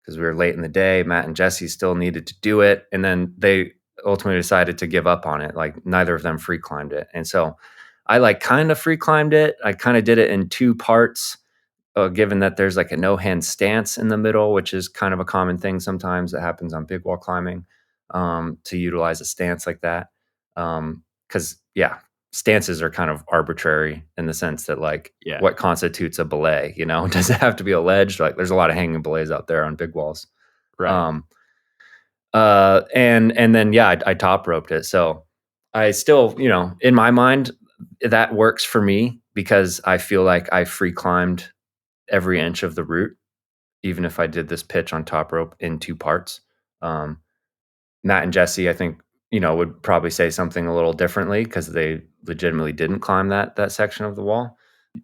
because we were late in the day. Matt and Jesse still needed to do it, and then they ultimately decided to give up on it. Like neither of them free climbed it, and so I like kind of free climbed it. I kind of did it in two parts, given that there's like a no hand stance in the middle, which is kind of a common thing sometimes that happens on big wall climbing, to utilize a stance like that. Because yeah, stances are kind of arbitrary in the sense that like Yeah. what constitutes a belay, does it have to be a ledge? Like there's a lot of hanging belays out there on big walls. Right. Um, and then yeah, I top roped it. So I still, in my mind, that works for me because I feel like I free climbed every inch of the route, even if I did this pitch on top rope in two parts. Um, Matt and Jesse, I think, would probably say something a little differently because they legitimately didn't climb that section of the wall.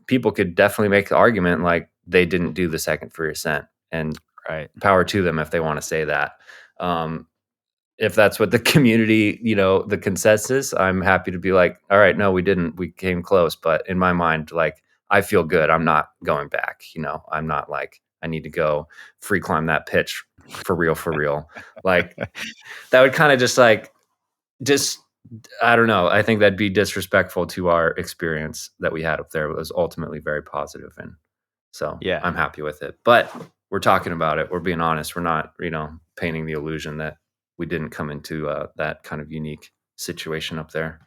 People could definitely make the argument like they didn't do the second free ascent, and Right. power to them if they want to say that. Um, if that's what the community, the consensus, I'm happy to be like, all right, no, we didn't. We came close. But in my mind, like, I feel good. I'm not going back. I'm not like, I need to go free climb that pitch for real, for real. Like, that would kind of just, I don't know. I think that'd be disrespectful to our experience that we had up there. It was ultimately very positive, and so Yeah. I'm happy with it. But we're talking about it. We're being honest. We're not, painting the illusion that we didn't come into that kind of unique situation up there.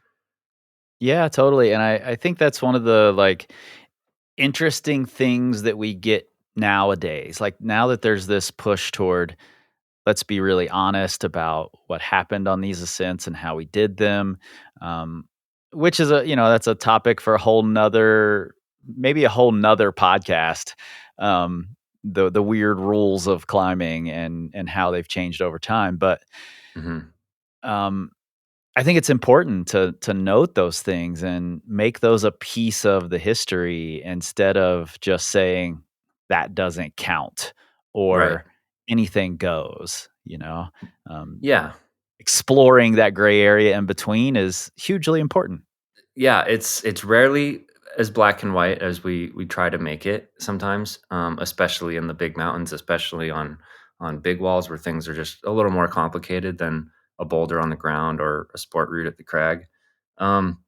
Yeah, totally. And I think that's one of the like interesting things that we get nowadays. Like now that there's this push toward let's be really honest about what happened on these ascents and how we did them. Um, which is that's a topic for a whole nother, maybe a whole nother podcast. Um, the weird rules of climbing and how they've changed over time. But Hmm. um, I think it's important to note those things and make those a piece of the history instead of just saying that doesn't count Right. or anything goes, you know? Um, Yeah. exploring that gray area in between is hugely important. Yeah. It's rarely as black and white as we try to make it sometimes, especially in the big mountains, especially on big walls where things are just a little more complicated than a boulder on the ground or a sport route at the crag. Um,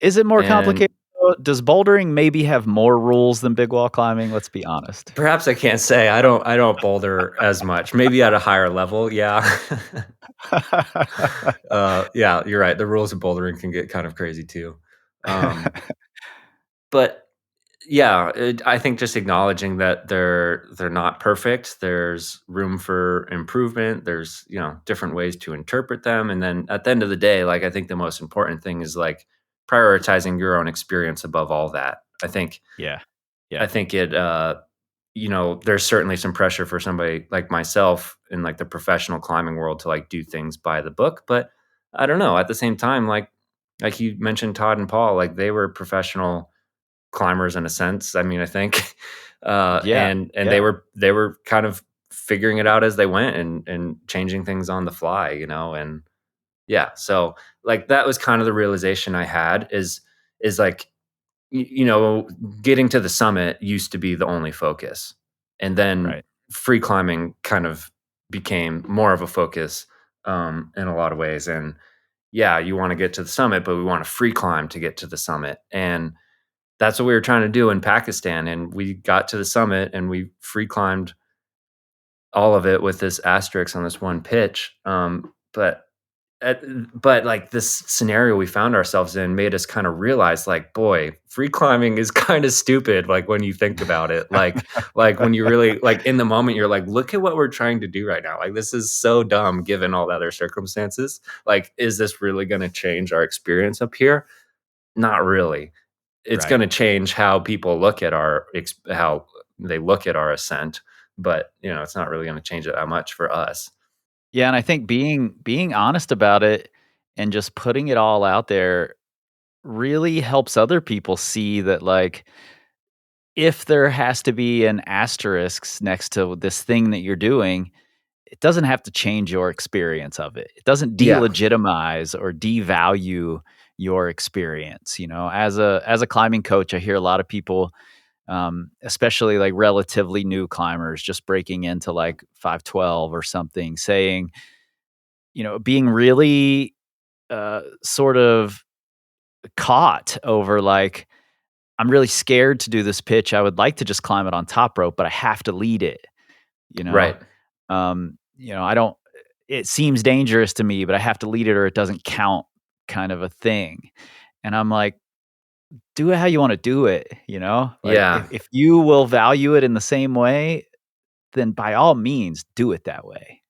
Is it more and complicated? Does bouldering maybe have more rules than big wall climbing? Let's be honest. perhaps I can't say I don't boulder as much. Maybe at a higher level, yeah. Yeah, you're right. The rules of bouldering can get kind of crazy too. Um, but yeah, I think just acknowledging that they're not perfect. There's room for improvement. There's different ways to interpret them, and then at the end of the day, like I think the most important thing is like prioritizing your own experience above all that. I think Yeah. I Yeah. think it. there's certainly some pressure for somebody like myself in like the professional climbing world to like do things by the book. But I don't know. At the same time, like you mentioned, Todd and Paul, like they were professional climbers in a sense. I mean, I think, Yeah. and Yeah. they were kind of figuring it out as they went and changing things on the fly, and yeah. So like that was kind of the realization I had is like getting to the summit used to be the only focus. And then Right. free climbing kind of became more of a focus in a lot of ways. And yeah, you want to get to the summit, but we want to free climb to get to the summit. And that's what we were trying to do in Pakistan. And we got to the summit and we free climbed all of it with this asterisk on this one pitch. But like this scenario we found ourselves in made us kind of realize like, boy, free climbing is kind of stupid. Like when you think about it, like when you really like in the moment, you're like, look at what we're trying to do right now. Like this is so dumb given all the other circumstances. Like, is this really going to change our experience up here? Not really. It's Right. going to change how people look at how they look at our ascent, but it's not really going to change it that much for us. Yeah, and I think being honest about it and just putting it all out there really helps other people see that, like, if there has to be an asterisk next to this thing that you're doing, it doesn't have to change your experience of it. It doesn't Yeah. delegitimize or devalue your experience. As a climbing coach, I hear a lot of people, especially like relatively new climbers, just breaking into like 512 or something, saying, being really sort of caught over like, I'm really scared to do this pitch. I would like to just climb it on top rope, but I have to lead it, you know? Right. I don't it seems dangerous to me, but I have to lead it or it doesn't count kind of a thing. And I'm like, do it how you wanna do it, you know? Like, Yeah. if you will value it in the same way, then by all means, do it that way.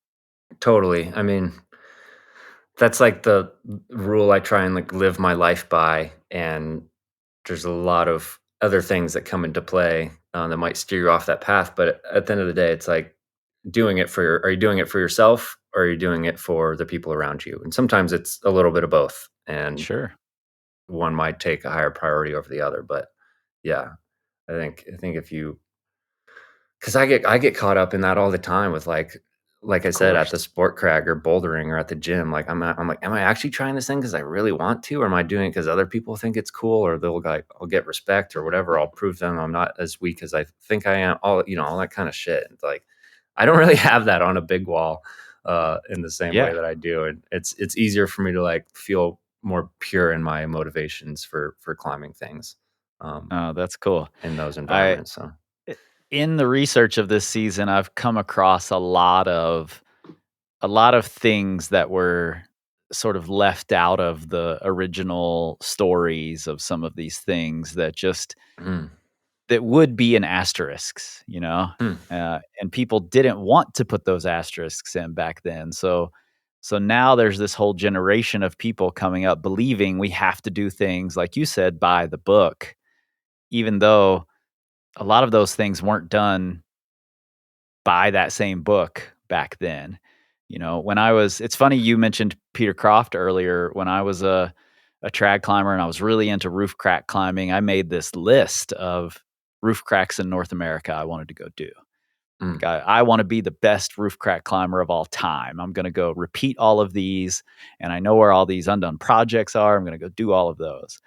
Totally. I mean, that's like the rule I try and like live my life by. And there's a lot of other things that come into play that might steer you off that path. But at the end of the day, it's like are you doing it for yourself or are you doing it for the people around you? And sometimes it's a little bit of both. And Sure. one might take a higher priority over the other. But yeah, I think if you 'cause I get caught up in that all the time with, like I Of said, at course. the sport crag or bouldering or at the gym, like, I'm like, "Am I actually trying this thing because I really want to, or am I doing it because other people think it's cool, or I'll get respect or whatever, I'll prove them I'm not as weak as I think I am," all that kinda shit. It's like, I don't really have that on a big wall, in the same way Yeah. that I do, and it's easier for me to, like, feel more pure in my motivations for climbing things, um, Oh, that's cool. in those I environments, so I In the research of this season, I've come across a lot of things that were sort of left out of the original stories of some of these things mm, that would be in asterisks, you know? hmm. And people didn't want to put those asterisks in back then. So now there's this whole generation of people coming up believing we have to do things, like you said, by the book, even though a lot of those things weren't done by that same book back then. It's funny you mentioned Peter Croft earlier. When I was a trad climber and I was really into roof crack climbing, I made this list of roof cracks in North America I wanted to go do. Mm, Like I want to be the best roof crack climber of all time. I'm going to go repeat all of these, and I know where all these undone projects are. I'm going to go do all of those.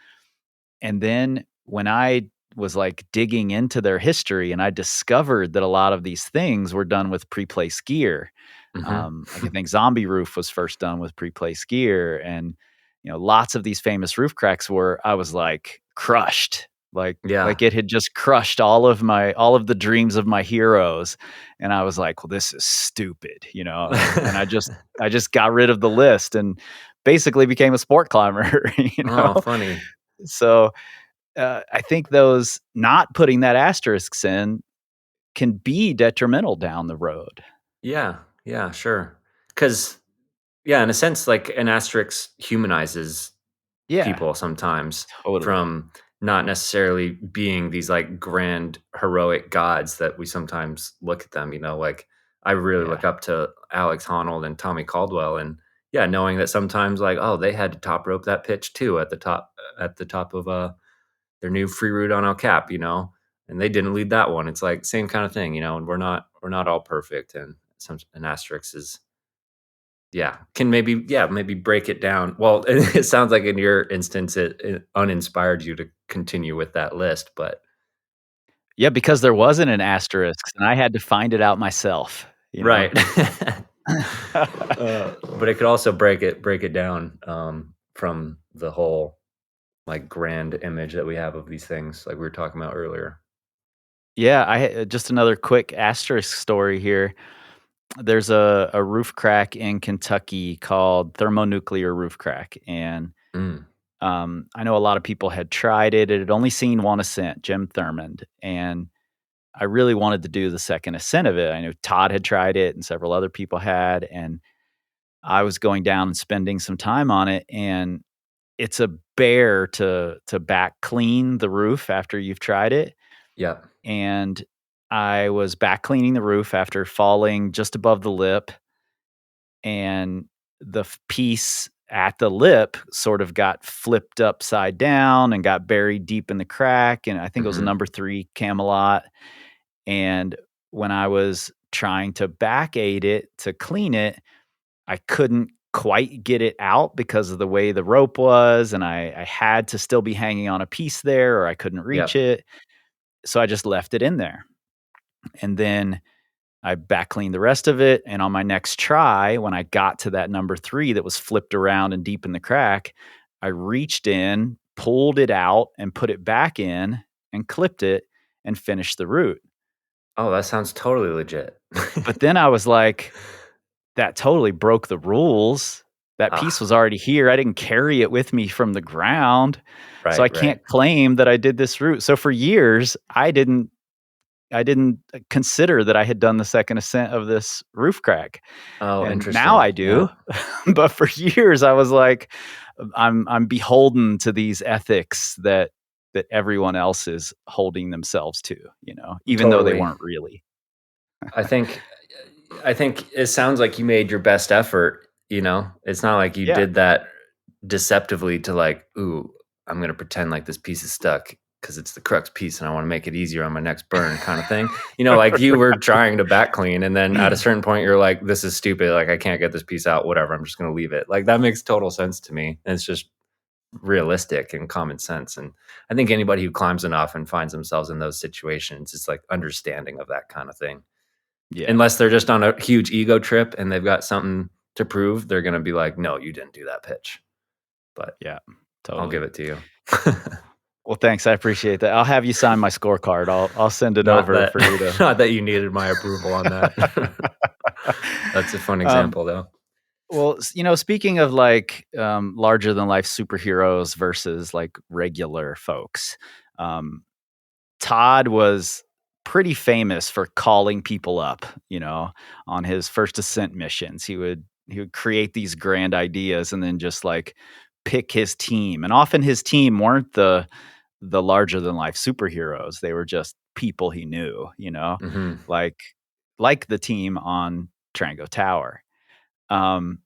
And then when I was like digging into their history and I discovered that a lot of these things were done with pre-placed gear. mhm. Like I think Zombie Roof was first done with pre-placed gear, and lots of these famous roof cracks were. I was like crushed, Yeah. like it had just crushed all of the dreams of my heroes, and I was like, well, this is stupid, and I just got rid of the list and basically became a sport climber, Oh, funny. so I think those not putting that asterisks in can be detrimental down the road. Yeah, yeah, sure. Because yeah, in a sense, like, an asterisk humanizes Yeah, people sometimes totally. from not necessarily being these like grand heroic gods that we sometimes look at them, like I really Yeah. look up to Alex Honnold and Tommy Caldwell, and yeah, knowing that sometimes like, oh, they had to top rope that pitch too at the top of their new free route on El Cap, and they didn't lead that one. It's like same kind of thing, and we're not all perfect, and some an asterisk is yeah, can maybe break it down. Well, it sounds like in your instance, it uninspired you to continue with that list, but Yeah, because there wasn't an asterisk, and I had to find it out myself, you know? right. But it could also break it down from the whole like grand image that we have of these things, like we were talking about earlier. Yeah, just another quick asterisk story here. There's a roof crack in Kentucky called thermonuclear roof crack, and, Mm, I know a lot of people had tried it. It had only seen one ascent, Jim Thurmond, and I really wanted to do the second ascent of it. I know Todd had tried it and several other people had, and I was going down and spending some time on it, and it's a bear to back clean the roof after you've tried it, yeah. and I was back cleaning the roof after falling just above the lip, and the piece at the lip sort of got flipped upside down and got buried deep in the crack, and I think it was a Hmm. number 3 Camelot, and when I was trying to back aid it to clean it, I couldn't quite get it out because of the way the rope was, and I had to still be hanging on a piece there or I couldn't reach Yep. it, so I just left it in there, and then I back cleaned the rest of it, and on my next try, when I got to that number 3 that was flipped around and deep in the crack, I reached in, pulled it out, and put it back in, and clipped it, and finished the route. Oh, that sounds totally legit. But then I was like, "That totally broke the rules. That piece Ah, was already here. I didn't carry it with me from the ground, so right, I right. can't claim that I did this route." So for years, I didn't consider that I had done the second ascent of this roof crack, Oh, and now interesting. I Yeah, do. But for years, I was like, I'm beholden to these ethics that everyone else is holding themselves to, even though they totally. weren't really. I think I think it sounds like you made your best effort, It's not like you Yeah. did that deceptively to like, "Ooh, I'm gonna pretend like this piece is stuck because it's the crux piece and I wanna make it easier on my next burn," kinda thing. Like you were trying to back clean and then at a certain point you're like, "This is stupid, like, I can't get this piece out, whatever, I'm just gonna leave it." Like, that makes total sense to me, and it's just realistic and common sense, and I think anybody who climbs enough and finds themselves in those situations is, like, understanding of that kinda thing. Yeah. Unless they're just on a huge ego trip and they've got something to prove, they're gonna be like, "No, you didn't do that pitch." But Yeah. I'll give Totally. it to you. Well, thanks. I appreciate that. I'll have you sign my scorecard. I'll send it Not over that for you to. not that you needed my approval on that. That's a fun um, example, though. well, speaking of like larger than life superheroes versus like regular folks, um, Todd was pretty famous for calling people up, on his first ascent missions. He would create these grand ideas and then just like pick his team. And often his team weren't the larger than life superheroes. They were just people he knew, Mhm. like like the team on Trango Tower. Um,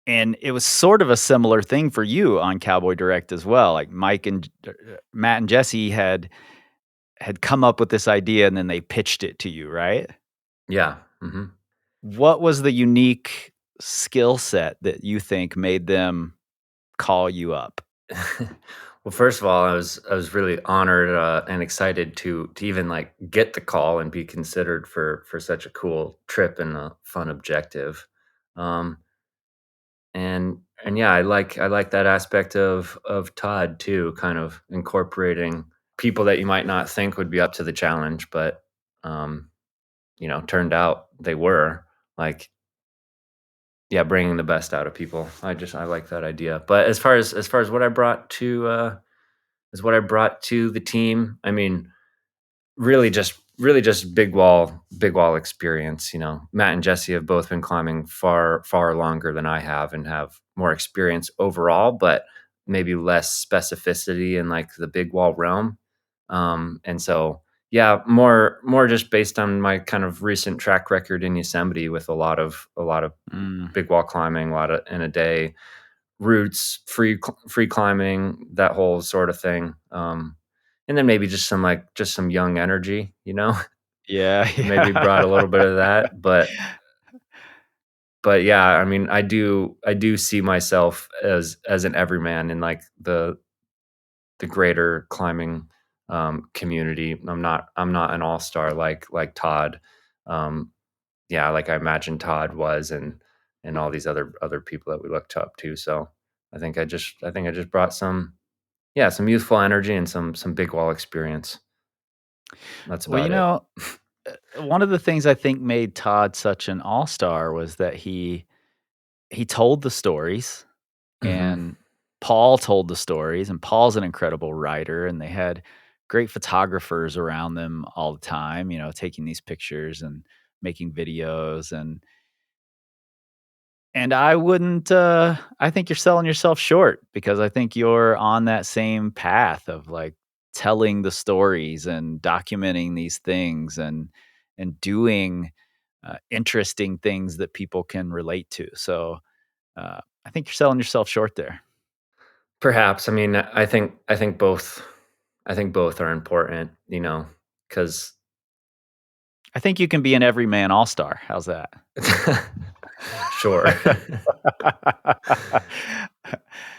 and it was sort of a similar thing for you on Cowboy Direct as well. Like Mike and Matt and Jesse had come up with this idea and then they pitched it to you, right? Yeah. Mhm. What was the unique skill set that you think made them call you up? Well, first of all, I was really honored, and excited to even, like, get the call and be considered for such a cool trip and a fun objective. Um and yeah, I like that aspect of Todd too, kind of incorporating people that you might not think would be up to the challenge, but um, turned out they were. Like, yeah, bringing the best out of people. I like that idea. But as far as what I brought to what I brought to the team, I mean, really just big wall experience. Matt and Jesse have both been climbing far longer than I have and have more experience overall, but maybe less specificity in like the big wall realm. And so, yeah, more just based on my kind of recent track record in Yosemite with a lot of Mm. big wall climbing, a lot of in a day routes, free climbing, that whole sort of thing. And then maybe just some young energy, Yeah, maybe brought a little bit of that, but yeah, I mean, I do see myself as an everyman in like the greater climbing community. I'm not an all-star like Todd. Um, yeah, like I imagine Todd was and all these other people that we looked up to. So I think I just brought some youthful energy and some big wall experience. That's Well, about it. one of the things I think made Todd such an all-star was that he told the stories, Hmm. and Paul told the stories, and Paul's an incredible writer, and they had great photographers around them all the time, taking these pictures and making videos, and I wouldn't, I think you're selling yourself short because I think you're on that same path of, like, telling the stories and documenting these things and doing, interesting things that people can relate to, so, I think you're selling yourself short there. Perhaps. I mean, I think both are important, because I think you can be an everyman all-star. How's that? sure.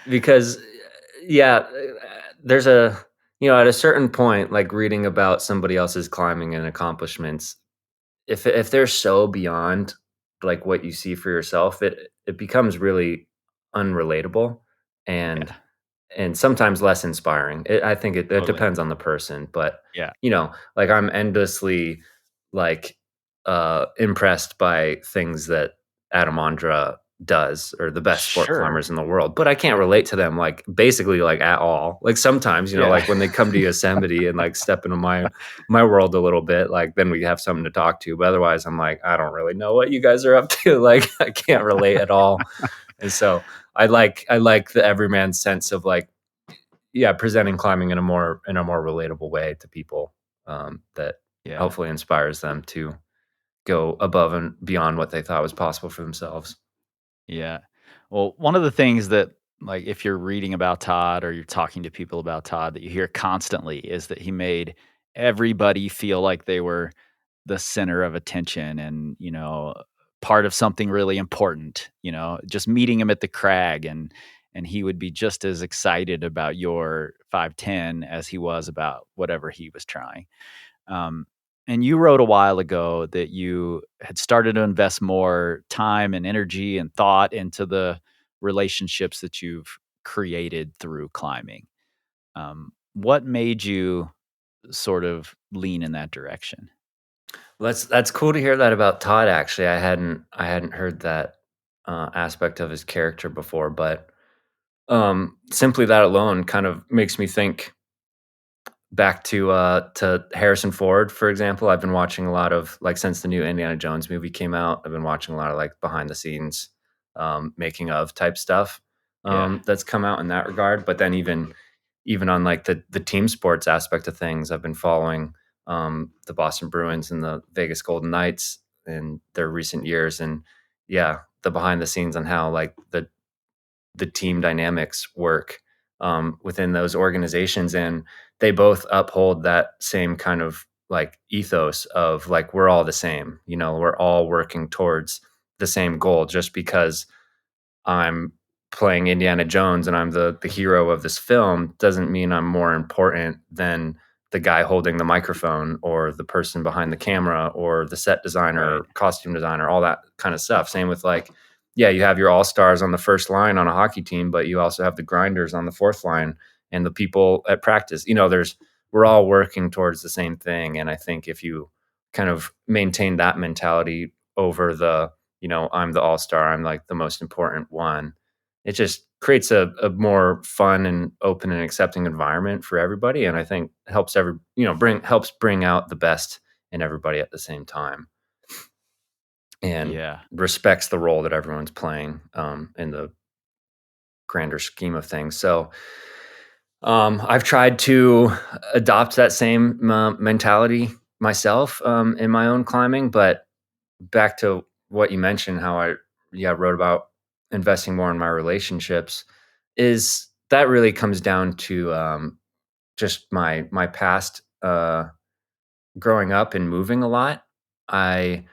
Because, yeah, there's at a certain point, like reading about somebody else's climbing and accomplishments, if they're so beyond like what you see for yourself, it becomes really unrelatable and Yeah, sometimes less inspiring. I think it totally. depends on the person, but Yeah. like I'm endlessly like impressed by things that Adam Ondra does, or the best sport Sure. climbers in the world, but I can't relate to them like basically like at all. Like sometimes, Yeah. like when they come to Yosemite and like step into my world a little bit, like then we have something to talk to. But otherwise I'm like, I don't really know what you guys are up to. Like I can't relate at all. And so I like the everyman sense of like, yeah, presenting climbing in a more relatable way to people, that Yeah. hopefully inspires them to go above and beyond what they thought was possible for themselves. Yeah. Well, one of the things that, like, if you're reading about Todd or you're talking to people about Todd that you hear constantly is that he made everybody feel like they were the center of attention and, part of something really important, just meeting him at the crag and he would be just as excited about your 510 as he was about whatever he was trying. Um, and you wrote a while ago that you had started to invest more time and energy and thought into the relationships that you've created through climbing. What made you sort of lean in that direction? Well, that's cool to hear that about Todd. Actually, I hadn't heard that aspect of his character before, but simply that alone kind of makes me think back to Harrison Ford, for example. I've been watching a lot of like since the new Indiana Jones movie came out. I've been watching a lot of like behind the scenes, making of type stuff, Yeah. that's come out in that regard. But then even on like the team sports aspect of things, I've been following the Boston Bruins and the Vegas Golden Knights in their recent years, and yeah, the behind the scenes on how like the team dynamics work within those organizations, and they both uphold that same kind of like ethos of like we're all the same, we're all working towards the same goal. Just because I'm playing Indiana Jones and I'm the hero of this film doesn't mean I'm more important than the guy holding the microphone or the person behind the camera or the set Right. designer, costume designer, all that kind of stuff. Same with like, yeah, you have your all-stars on the first line on a hockey team, but you also have the grinders on the fourth line and the people at practice. We're all working towards the same thing. And I think if you kind of maintain that mentality over I'm the all-star, I'm like the most important one, it just creates a more fun and open and accepting environment for everybody. And I think helps bring out the best in everybody at the same time, and Yeah. respects the role that everyone's playing in the grander scheme of things. So I've tried to adopt that same mentality myself in my own climbing, but back to what you mentioned, how I wrote about investing more in my relationships, is that really comes down to just my past growing up and moving a lot. I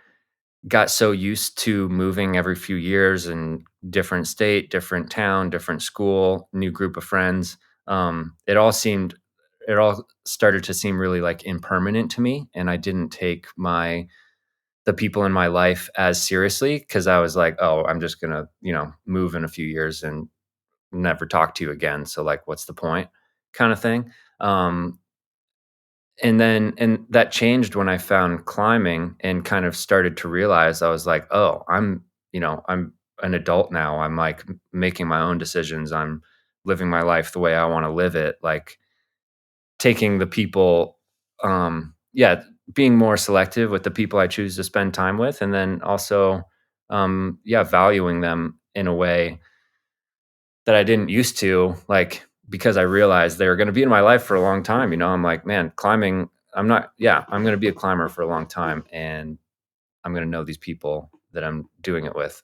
got so used to moving every few years in different state, different town, different school, new group of friends. It all started to seem really like impermanent to me, and I didn't take the people in my life as seriously because I was like, oh, I'm just gonna move in a few years and never talk to you again. So like, what's the point, kind of thing. Um, and that changed when I found climbing and kind of started to realize I was like, "Oh, I'm an adult now. I'm, like, making my own decisions. I'm living my life the way I wanna live it." Like, taking the people being more selective with the people I choose to spend time with, and then also, valuing them in a way that I didn't used to, like, because I realized they were gonna be in my life for a long time, I'm like, "Man, climbing, I'm gonna be a climber for a long time, and I'm gonna know these people that I'm doing it with,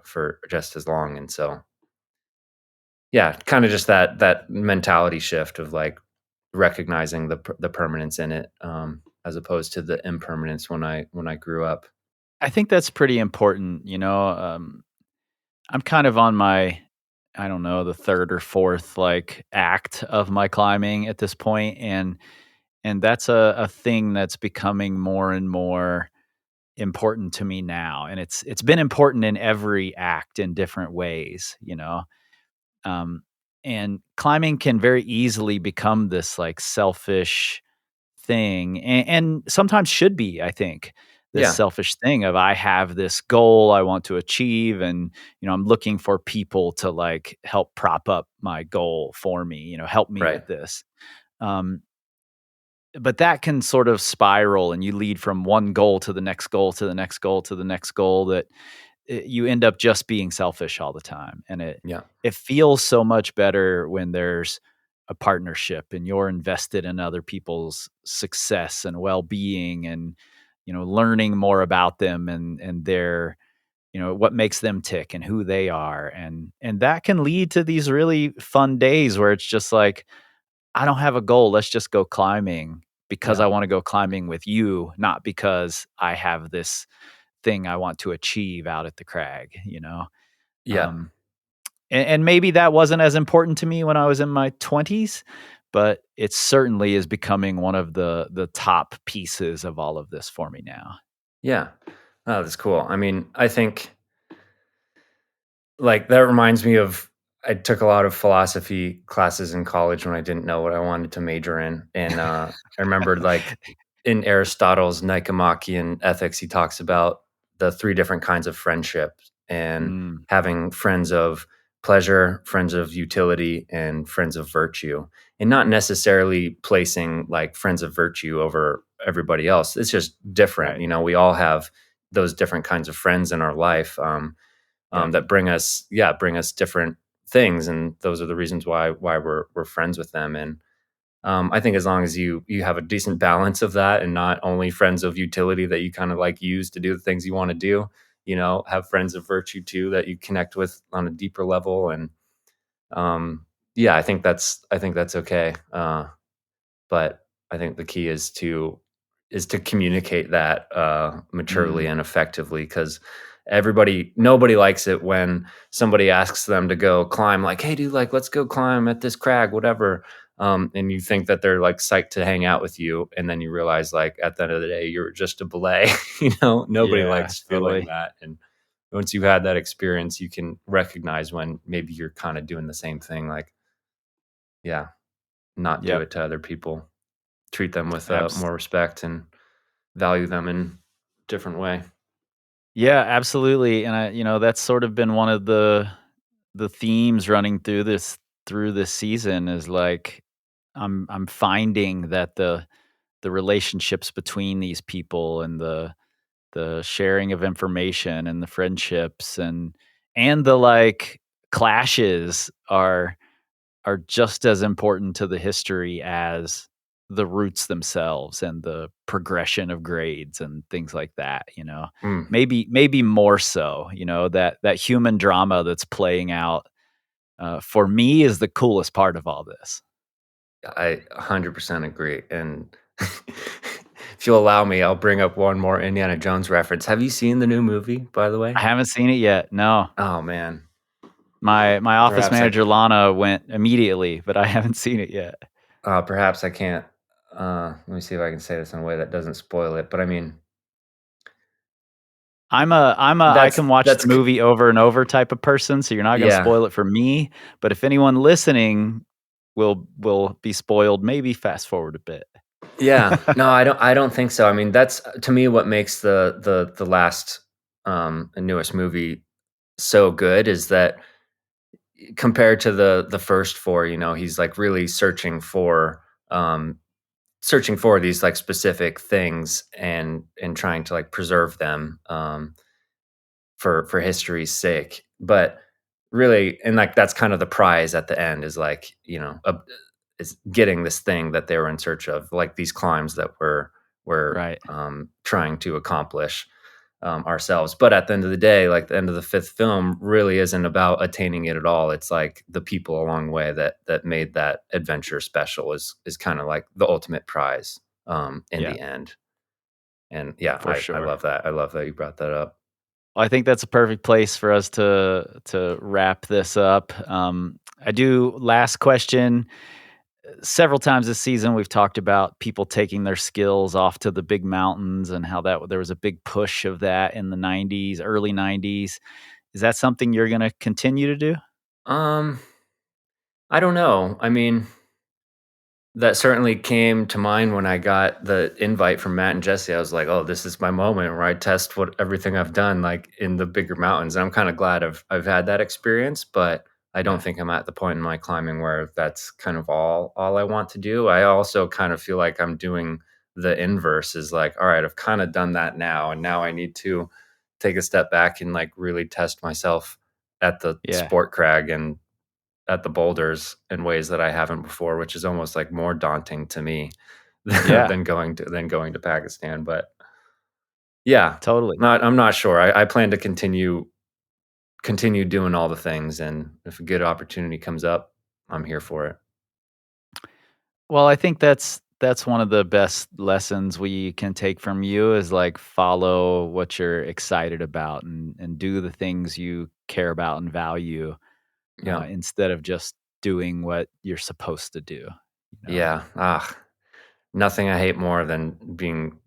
for just as long," and so, yeah, kinda just that mentality shift of, like, recognizing the permanence in it, as opposed to the impermanence when I grew up. I think that's pretty important, I'm kind of on my, I don't know, the 3rd or 4th, like, act of my climbing at this point, and that's a thing that's becoming more and more important to me now, and it's been important in every act in different ways, Um, and climbing can very easily become this, like, selfish thing, and sometimes should be, I think, this Yeah, selfish thing of I have this goal I want to achieve, and, I'm looking for people to, like, help prop up my goal for me, help me right. with this. Um, but that can sort of spiral, and you lead from one goal to the next goal to the next goal to the next goal that you end up just being selfish all the time, and Yeah, it feels so much better when there's a partnership and you're invested in other people's success and well-being, and learning more about them and their, what makes them tick and who they are, and that can lead to these really fun days where it's just like, I don't have a goal, let's just go climbing because yeah, I want to go climbing with you, not because I have this thing I want to achieve out at the crag. yeah, Um, and maybe that wasn't as important to me when I was in my 20s, but it certainly is becoming one of the top pieces of all of this for me now. yeah. Oh, that's cool. I mean, I think, like, that reminds me of, I took a lot of philosophy classes in college when I didn't know what I wanted to major in, and, I remembered, like, in Aristotle's Nicomachean Ethics, he talks about the 3 different kinds of friendships, and Mm, having friends of pleasure, friends of utility, and friends of virtue, and not necessarily placing, like, friends of virtue over everybody else. It's just different, right. we all have those different kinds of friends in our life, Yep. that bring us different things, and those are the reasons why we're friends with them. And I think as long as you have a decent balance of that, and not only friends of utility that you kind of like use to do the things you want to do, have friends of virtue too that you connect with on a deeper level. And um, I think that's okay. But I think the key is to communicate that maturely Mm, and effectively, because nobody likes it when somebody asks them to go climb, like, hey dude, like, let's go climb at this crag, whatever. And you think that they're like psyched to hang out with you, and then you realize, like, at the end of the day, you're just a belay. Nobody yeah, likes feeling totally. that. And once you've had that experience, you can recognize when maybe you're kind of doing the same thing, like, yeah, not do Yep. it to other people. Treat them with, Abs more respect and value them in different way. Yeah, absolutely, and that's sort of been one of the themes running through this season is, like, I'm finding that the relationships between these people and the sharing of information and the friendships and the, like, clashes are just as important to the history as the routes themselves and the progression of grades and things like that, you know? Mm, Maybe more so, you know, that human drama that's playing out, for me is the coolest part of all this. I 100% agree. And if you'll allow me, I'll bring up one more Indiana Jones reference. Have you seen the new movie, by the I way? haven't seen it yet, no. Oh man, My office perhaps I manager, Lana, went immediately, but I haven't seen it yet. perhaps I can't. Let me see if I can say this in a way that doesn't spoil it. But I mean, I'm a I that's can watch the that's movie over and over type of person, so you're not gonna yeah. spoil it for me, but if anyone listening will be spoiled, maybe fast forward a bit. Yeah. No, I don't think so. I mean, that's to me what makes the last and newest movie so good is that compared to the first four, you know, he's like really um searching for these like specific things and trying to like preserve them for history's sake. But really, and like that's kind of the prize at the end is like, you know, is getting this thing that they were in search of, like these climbs that we're Right. trying to accomplish ourselves. But at the end of the day, like the end of the fifth film really isn't about attaining it at all. It's like the people along the way that made that adventure special is kind of like the ultimate prize in Yeah, the end. And yeah, for I sure. love that. I love that you brought that up. Well, I think that's a perfect place for us to wrap this up. I do last question. Several times this season, we've talked about people taking their skills off to the big mountains and how that there was a big push of that in the '90s, early '90s. Is that something you're gonna continue to do? Um, I don't know. I mean, that certainly came to mind when I got the invite from Matt and Jesse. I was like, "Oh, this is my moment where I test what everything I've done, like, in the bigger mountains." And I'm kinda glad I've had that experience, but I don't Yeah, think I'm at the point in my climbing where that's kind of all I want to do. I also kind of feel like I'm doing the inverse is like, "All right, I've kinda done that now, and now I need to take a step back and, like, really test myself at the yeah, sport crag and at the boulders in ways that I haven't before, which is almost like more daunting to me yeah, than going to Pakistan. But yeah, totally. I'm not sure. I plan to continue doing all the things, and if a good opportunity comes up, I'm here for it. Well, I think that's one of the best lessons we can take from you is like follow what you're excited about and do the things you care about and value, Yeah, instead of just doing what you're supposed to do. You know? yeah. Nothing I hate more than being,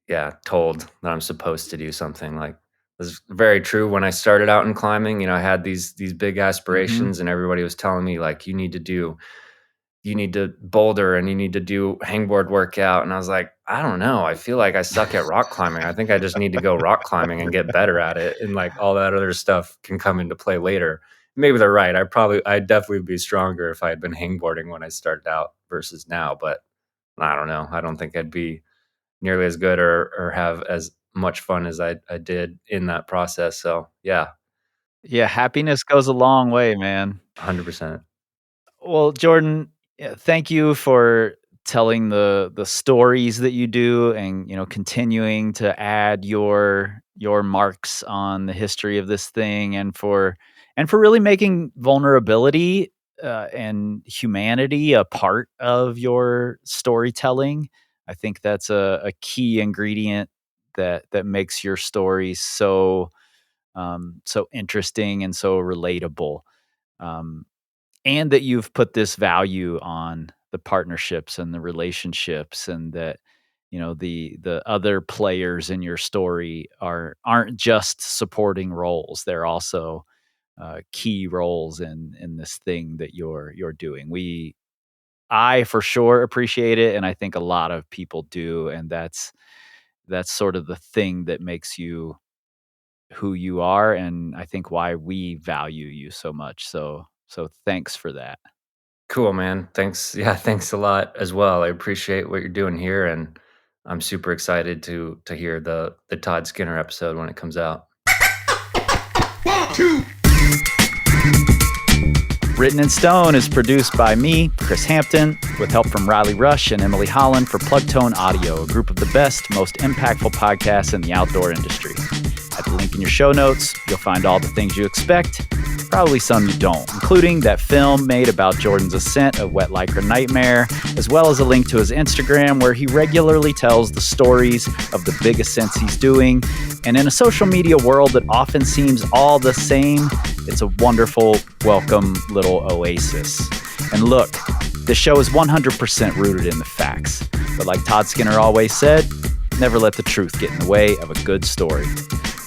yeah, told that I'm supposed to do something. Like, it was very true when I started out in climbing. You know, I had these big Hmm. aspirations, and everybody was telling me like, you need to boulder and you need to do hangboard workout. And I was like, I don't know. I feel like I suck at rock climbing. I think I just need to go rock climbing and get better at it. And like all that other stuff can come into play later. Maybe they're right. I'd definitely be stronger if I had been hangboarding when I started out versus now. But I don't know. I don't think I'd be nearly as good or have as much fun as I did in that process. So yeah, Yeah, happiness goes a long way, man. 100%. Well, Jordan, thank you for telling the stories that you do and, you know, continuing to add your marks on the history of this thing and for really making vulnerability, and humanity a part of your storytelling. I think that's a key ingredient that makes your stories so, so interesting and so relatable. Um, and that you've put this value on the partnerships and the relationships and that, you know, the other players in your story aren't just supporting roles, they're also, key roles in this thing that you're doing. I for sure appreciate it, and I think a lot of people do, and that's sort of the thing that makes you who you are, and I think why we value you so much. So thanks for that. Cool, man. Thanks. Yeah, thanks a lot as well. I appreciate what you're doing here, and I'm super excited to hear the Todd Skinner episode when it comes out. One, two. Written in Stone is produced by me, Chris Hampton, with help from Riley Rush and Emily Holland for Plugtone Audio, a group of the best, most impactful podcasts in the outdoor industry. At the link in your show notes, you'll find all the things you expect, probably some you don't, including that film made about Jordan's ascent of Wet Lycra Nightmare, as well as a link to his Instagram where he regularly tells the stories of the big ascents he's doing. And in a social media world that often seems all the same, it's a wonderful, welcome little oasis. And look, the show is 100% rooted in the facts. But like Todd Skinner always said, never let the truth get in the way of a good story.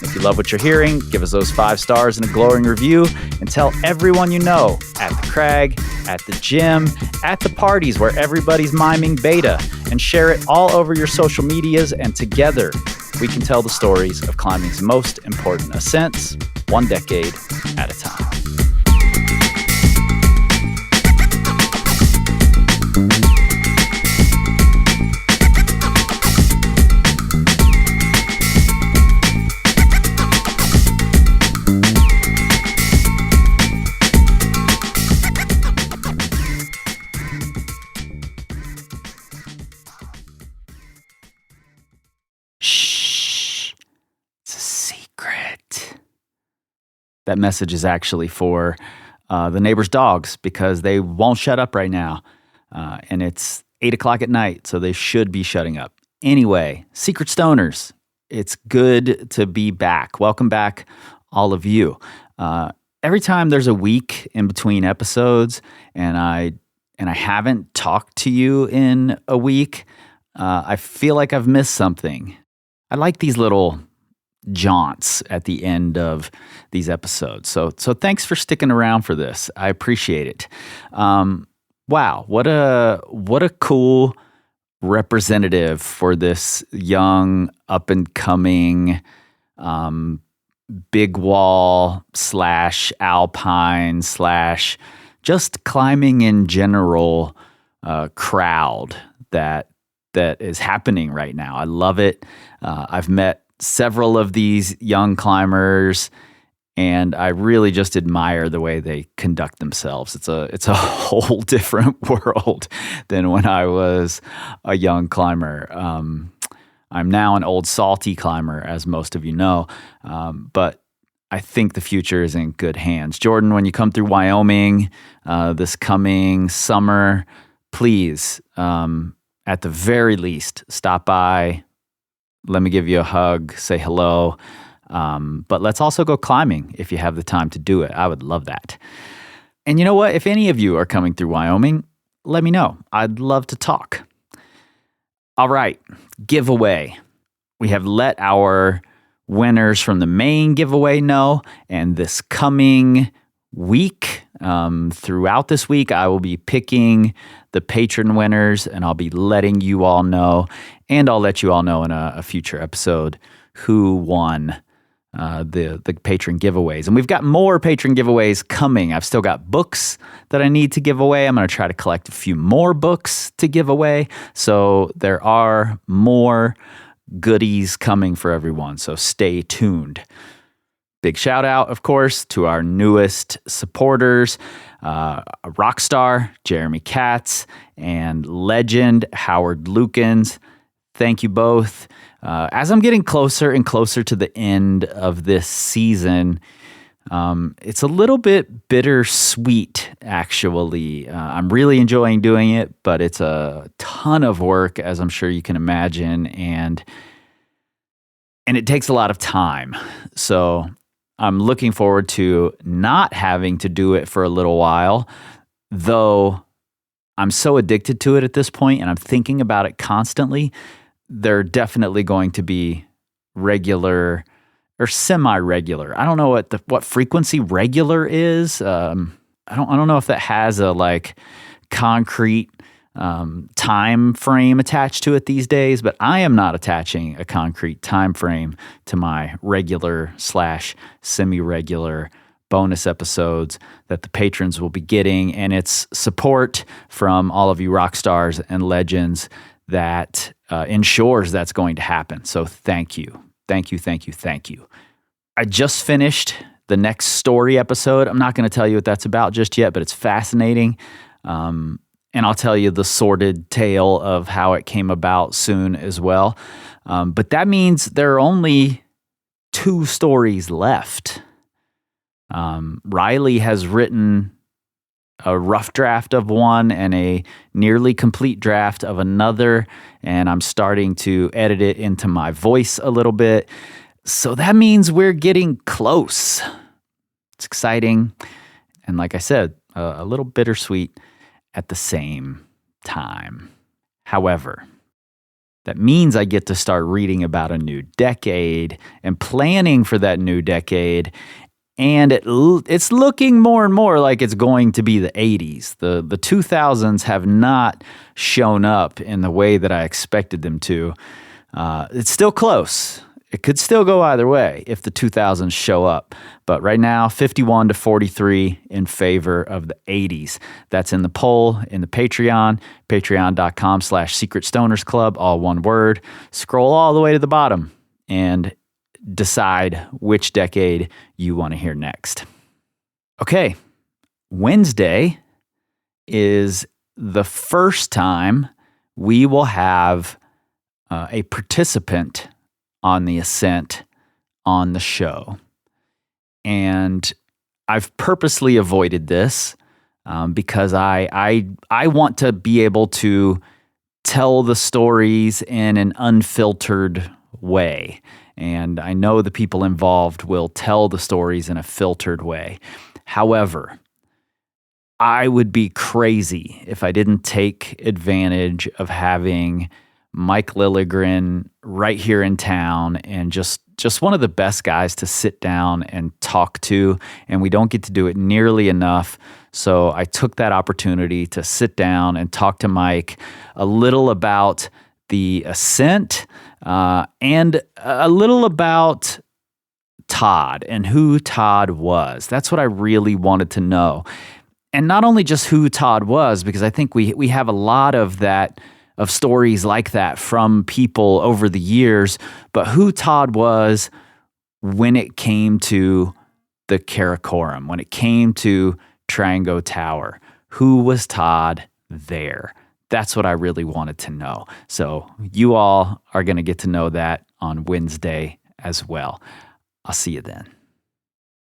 If you love what you're hearing, give us those 5 stars and a glowing review, and tell everyone you know at the crag, at the gym, at the parties where everybody's miming beta, and share it all over your social medias, and together we can tell the stories of climbing's most important ascents, one decade at a time. That message is actually for the neighbors' dogs because they won't shut up right now. And it's 8 o'clock at night, so they should be shutting up. Anyway, Secret Stoners, it's good to be back. Welcome back, all of you. Every time there's a week in between episodes and I haven't talked to you in a week, I feel like I've missed something. I like these little jaunts at the end of these episodes. So thanks for sticking around for this. I appreciate it. Wow, what a cool representative for this young, up and coming, big wall / alpine / just climbing in general crowd that is happening right now. I love it. I've met several of these young climbers, and I really just admire the way they conduct themselves. It's a whole different world than when I was a young climber. I'm now an old salty climber, as most of you know, but I think the future is in good hands. Jordan, when you come through Wyoming this coming summer, please, at the very least, stop by. Let me give you a hug, say hello. But let's also go climbing if you have the time to do it. I would love that. And you know what? If any of you are coming through Wyoming, let me know. I'd love to talk. All right, giveaway. We have let our winners from the main giveaway know, and this coming week, throughout this week, I will be picking the patron winners, and I'll be letting you all know, and I'll let you all know in a future episode who won the patron giveaways. And we've got more patron giveaways coming. I've still got books that I need to give away. I'm going to try to collect a few more books to give away. So there are more goodies coming for everyone. So stay tuned. Big shout out, of course, to our newest supporters, Rockstar, Jeremy Katz, and legend, Howard Lukens. Thank you both. As I'm getting closer and closer to the end of this season, it's a little bit bittersweet, actually. I'm really enjoying doing it, but it's a ton of work, as I'm sure you can imagine, and it takes a lot of time. So I'm looking forward to not having to do it for a little while, though I'm so addicted to it at this point, and I'm thinking about it constantly. They're definitely going to be regular or semi-regular. I don't know what frequency regular is. I don't know if that has a concrete time frame attached to it these days, but I am not attaching a concrete time frame to my regular / semi-regular bonus episodes that the patrons will be getting, and it's support from all of you rock stars and legends that ensures that's going to happen. So thank you. Thank you, thank you, thank you. I just finished the next story episode. I'm not going to tell you what that's about just yet, but it's fascinating. And I'll tell you the sordid tale of how it came about soon as well. But that means there are only 2 stories left. Riley has written a rough draft of one and a nearly complete draft of another, and I'm starting to edit it into my voice a little bit. So that means we're getting close. It's exciting, and like I said, a little bittersweet at the same time. However, that means I get to start reading about a new decade and planning for that new decade. And it's looking more and more like it's going to be the 80s. The 2000s have not shown up in the way that I expected them to. It's still close. It could still go either way if the 2000s show up. But right now, 51 to 43 in favor of the 80s. That's in the poll in the Patreon, patreon.com/Secret Stoners Club, all one word. Scroll all the way to the bottom and decide which decade you want to hear next. Okay, Wednesday is the first time we will have a participant on the ascent on the show. And I've purposely avoided this because I want to be able to tell the stories in an unfiltered way. And I know the people involved will tell the stories in a filtered way. However, I would be crazy if I didn't take advantage of having Mike Lilygren right here in town, and just one of the best guys to sit down and talk to, and we don't get to do it nearly enough. So I took that opportunity to sit down and talk to Mike a little about the ascent, and a little about Todd and who Todd was. That's what I really wanted to know. And not only just who Todd was, because I think we have a lot of that, of stories like that from people over the years, but who Todd was when it came to the Karakoram, when it came to Trango Tower. Who was Todd there? That's what I really wanted to know. So you all are going to get to know that on Wednesday as well. I'll see you then.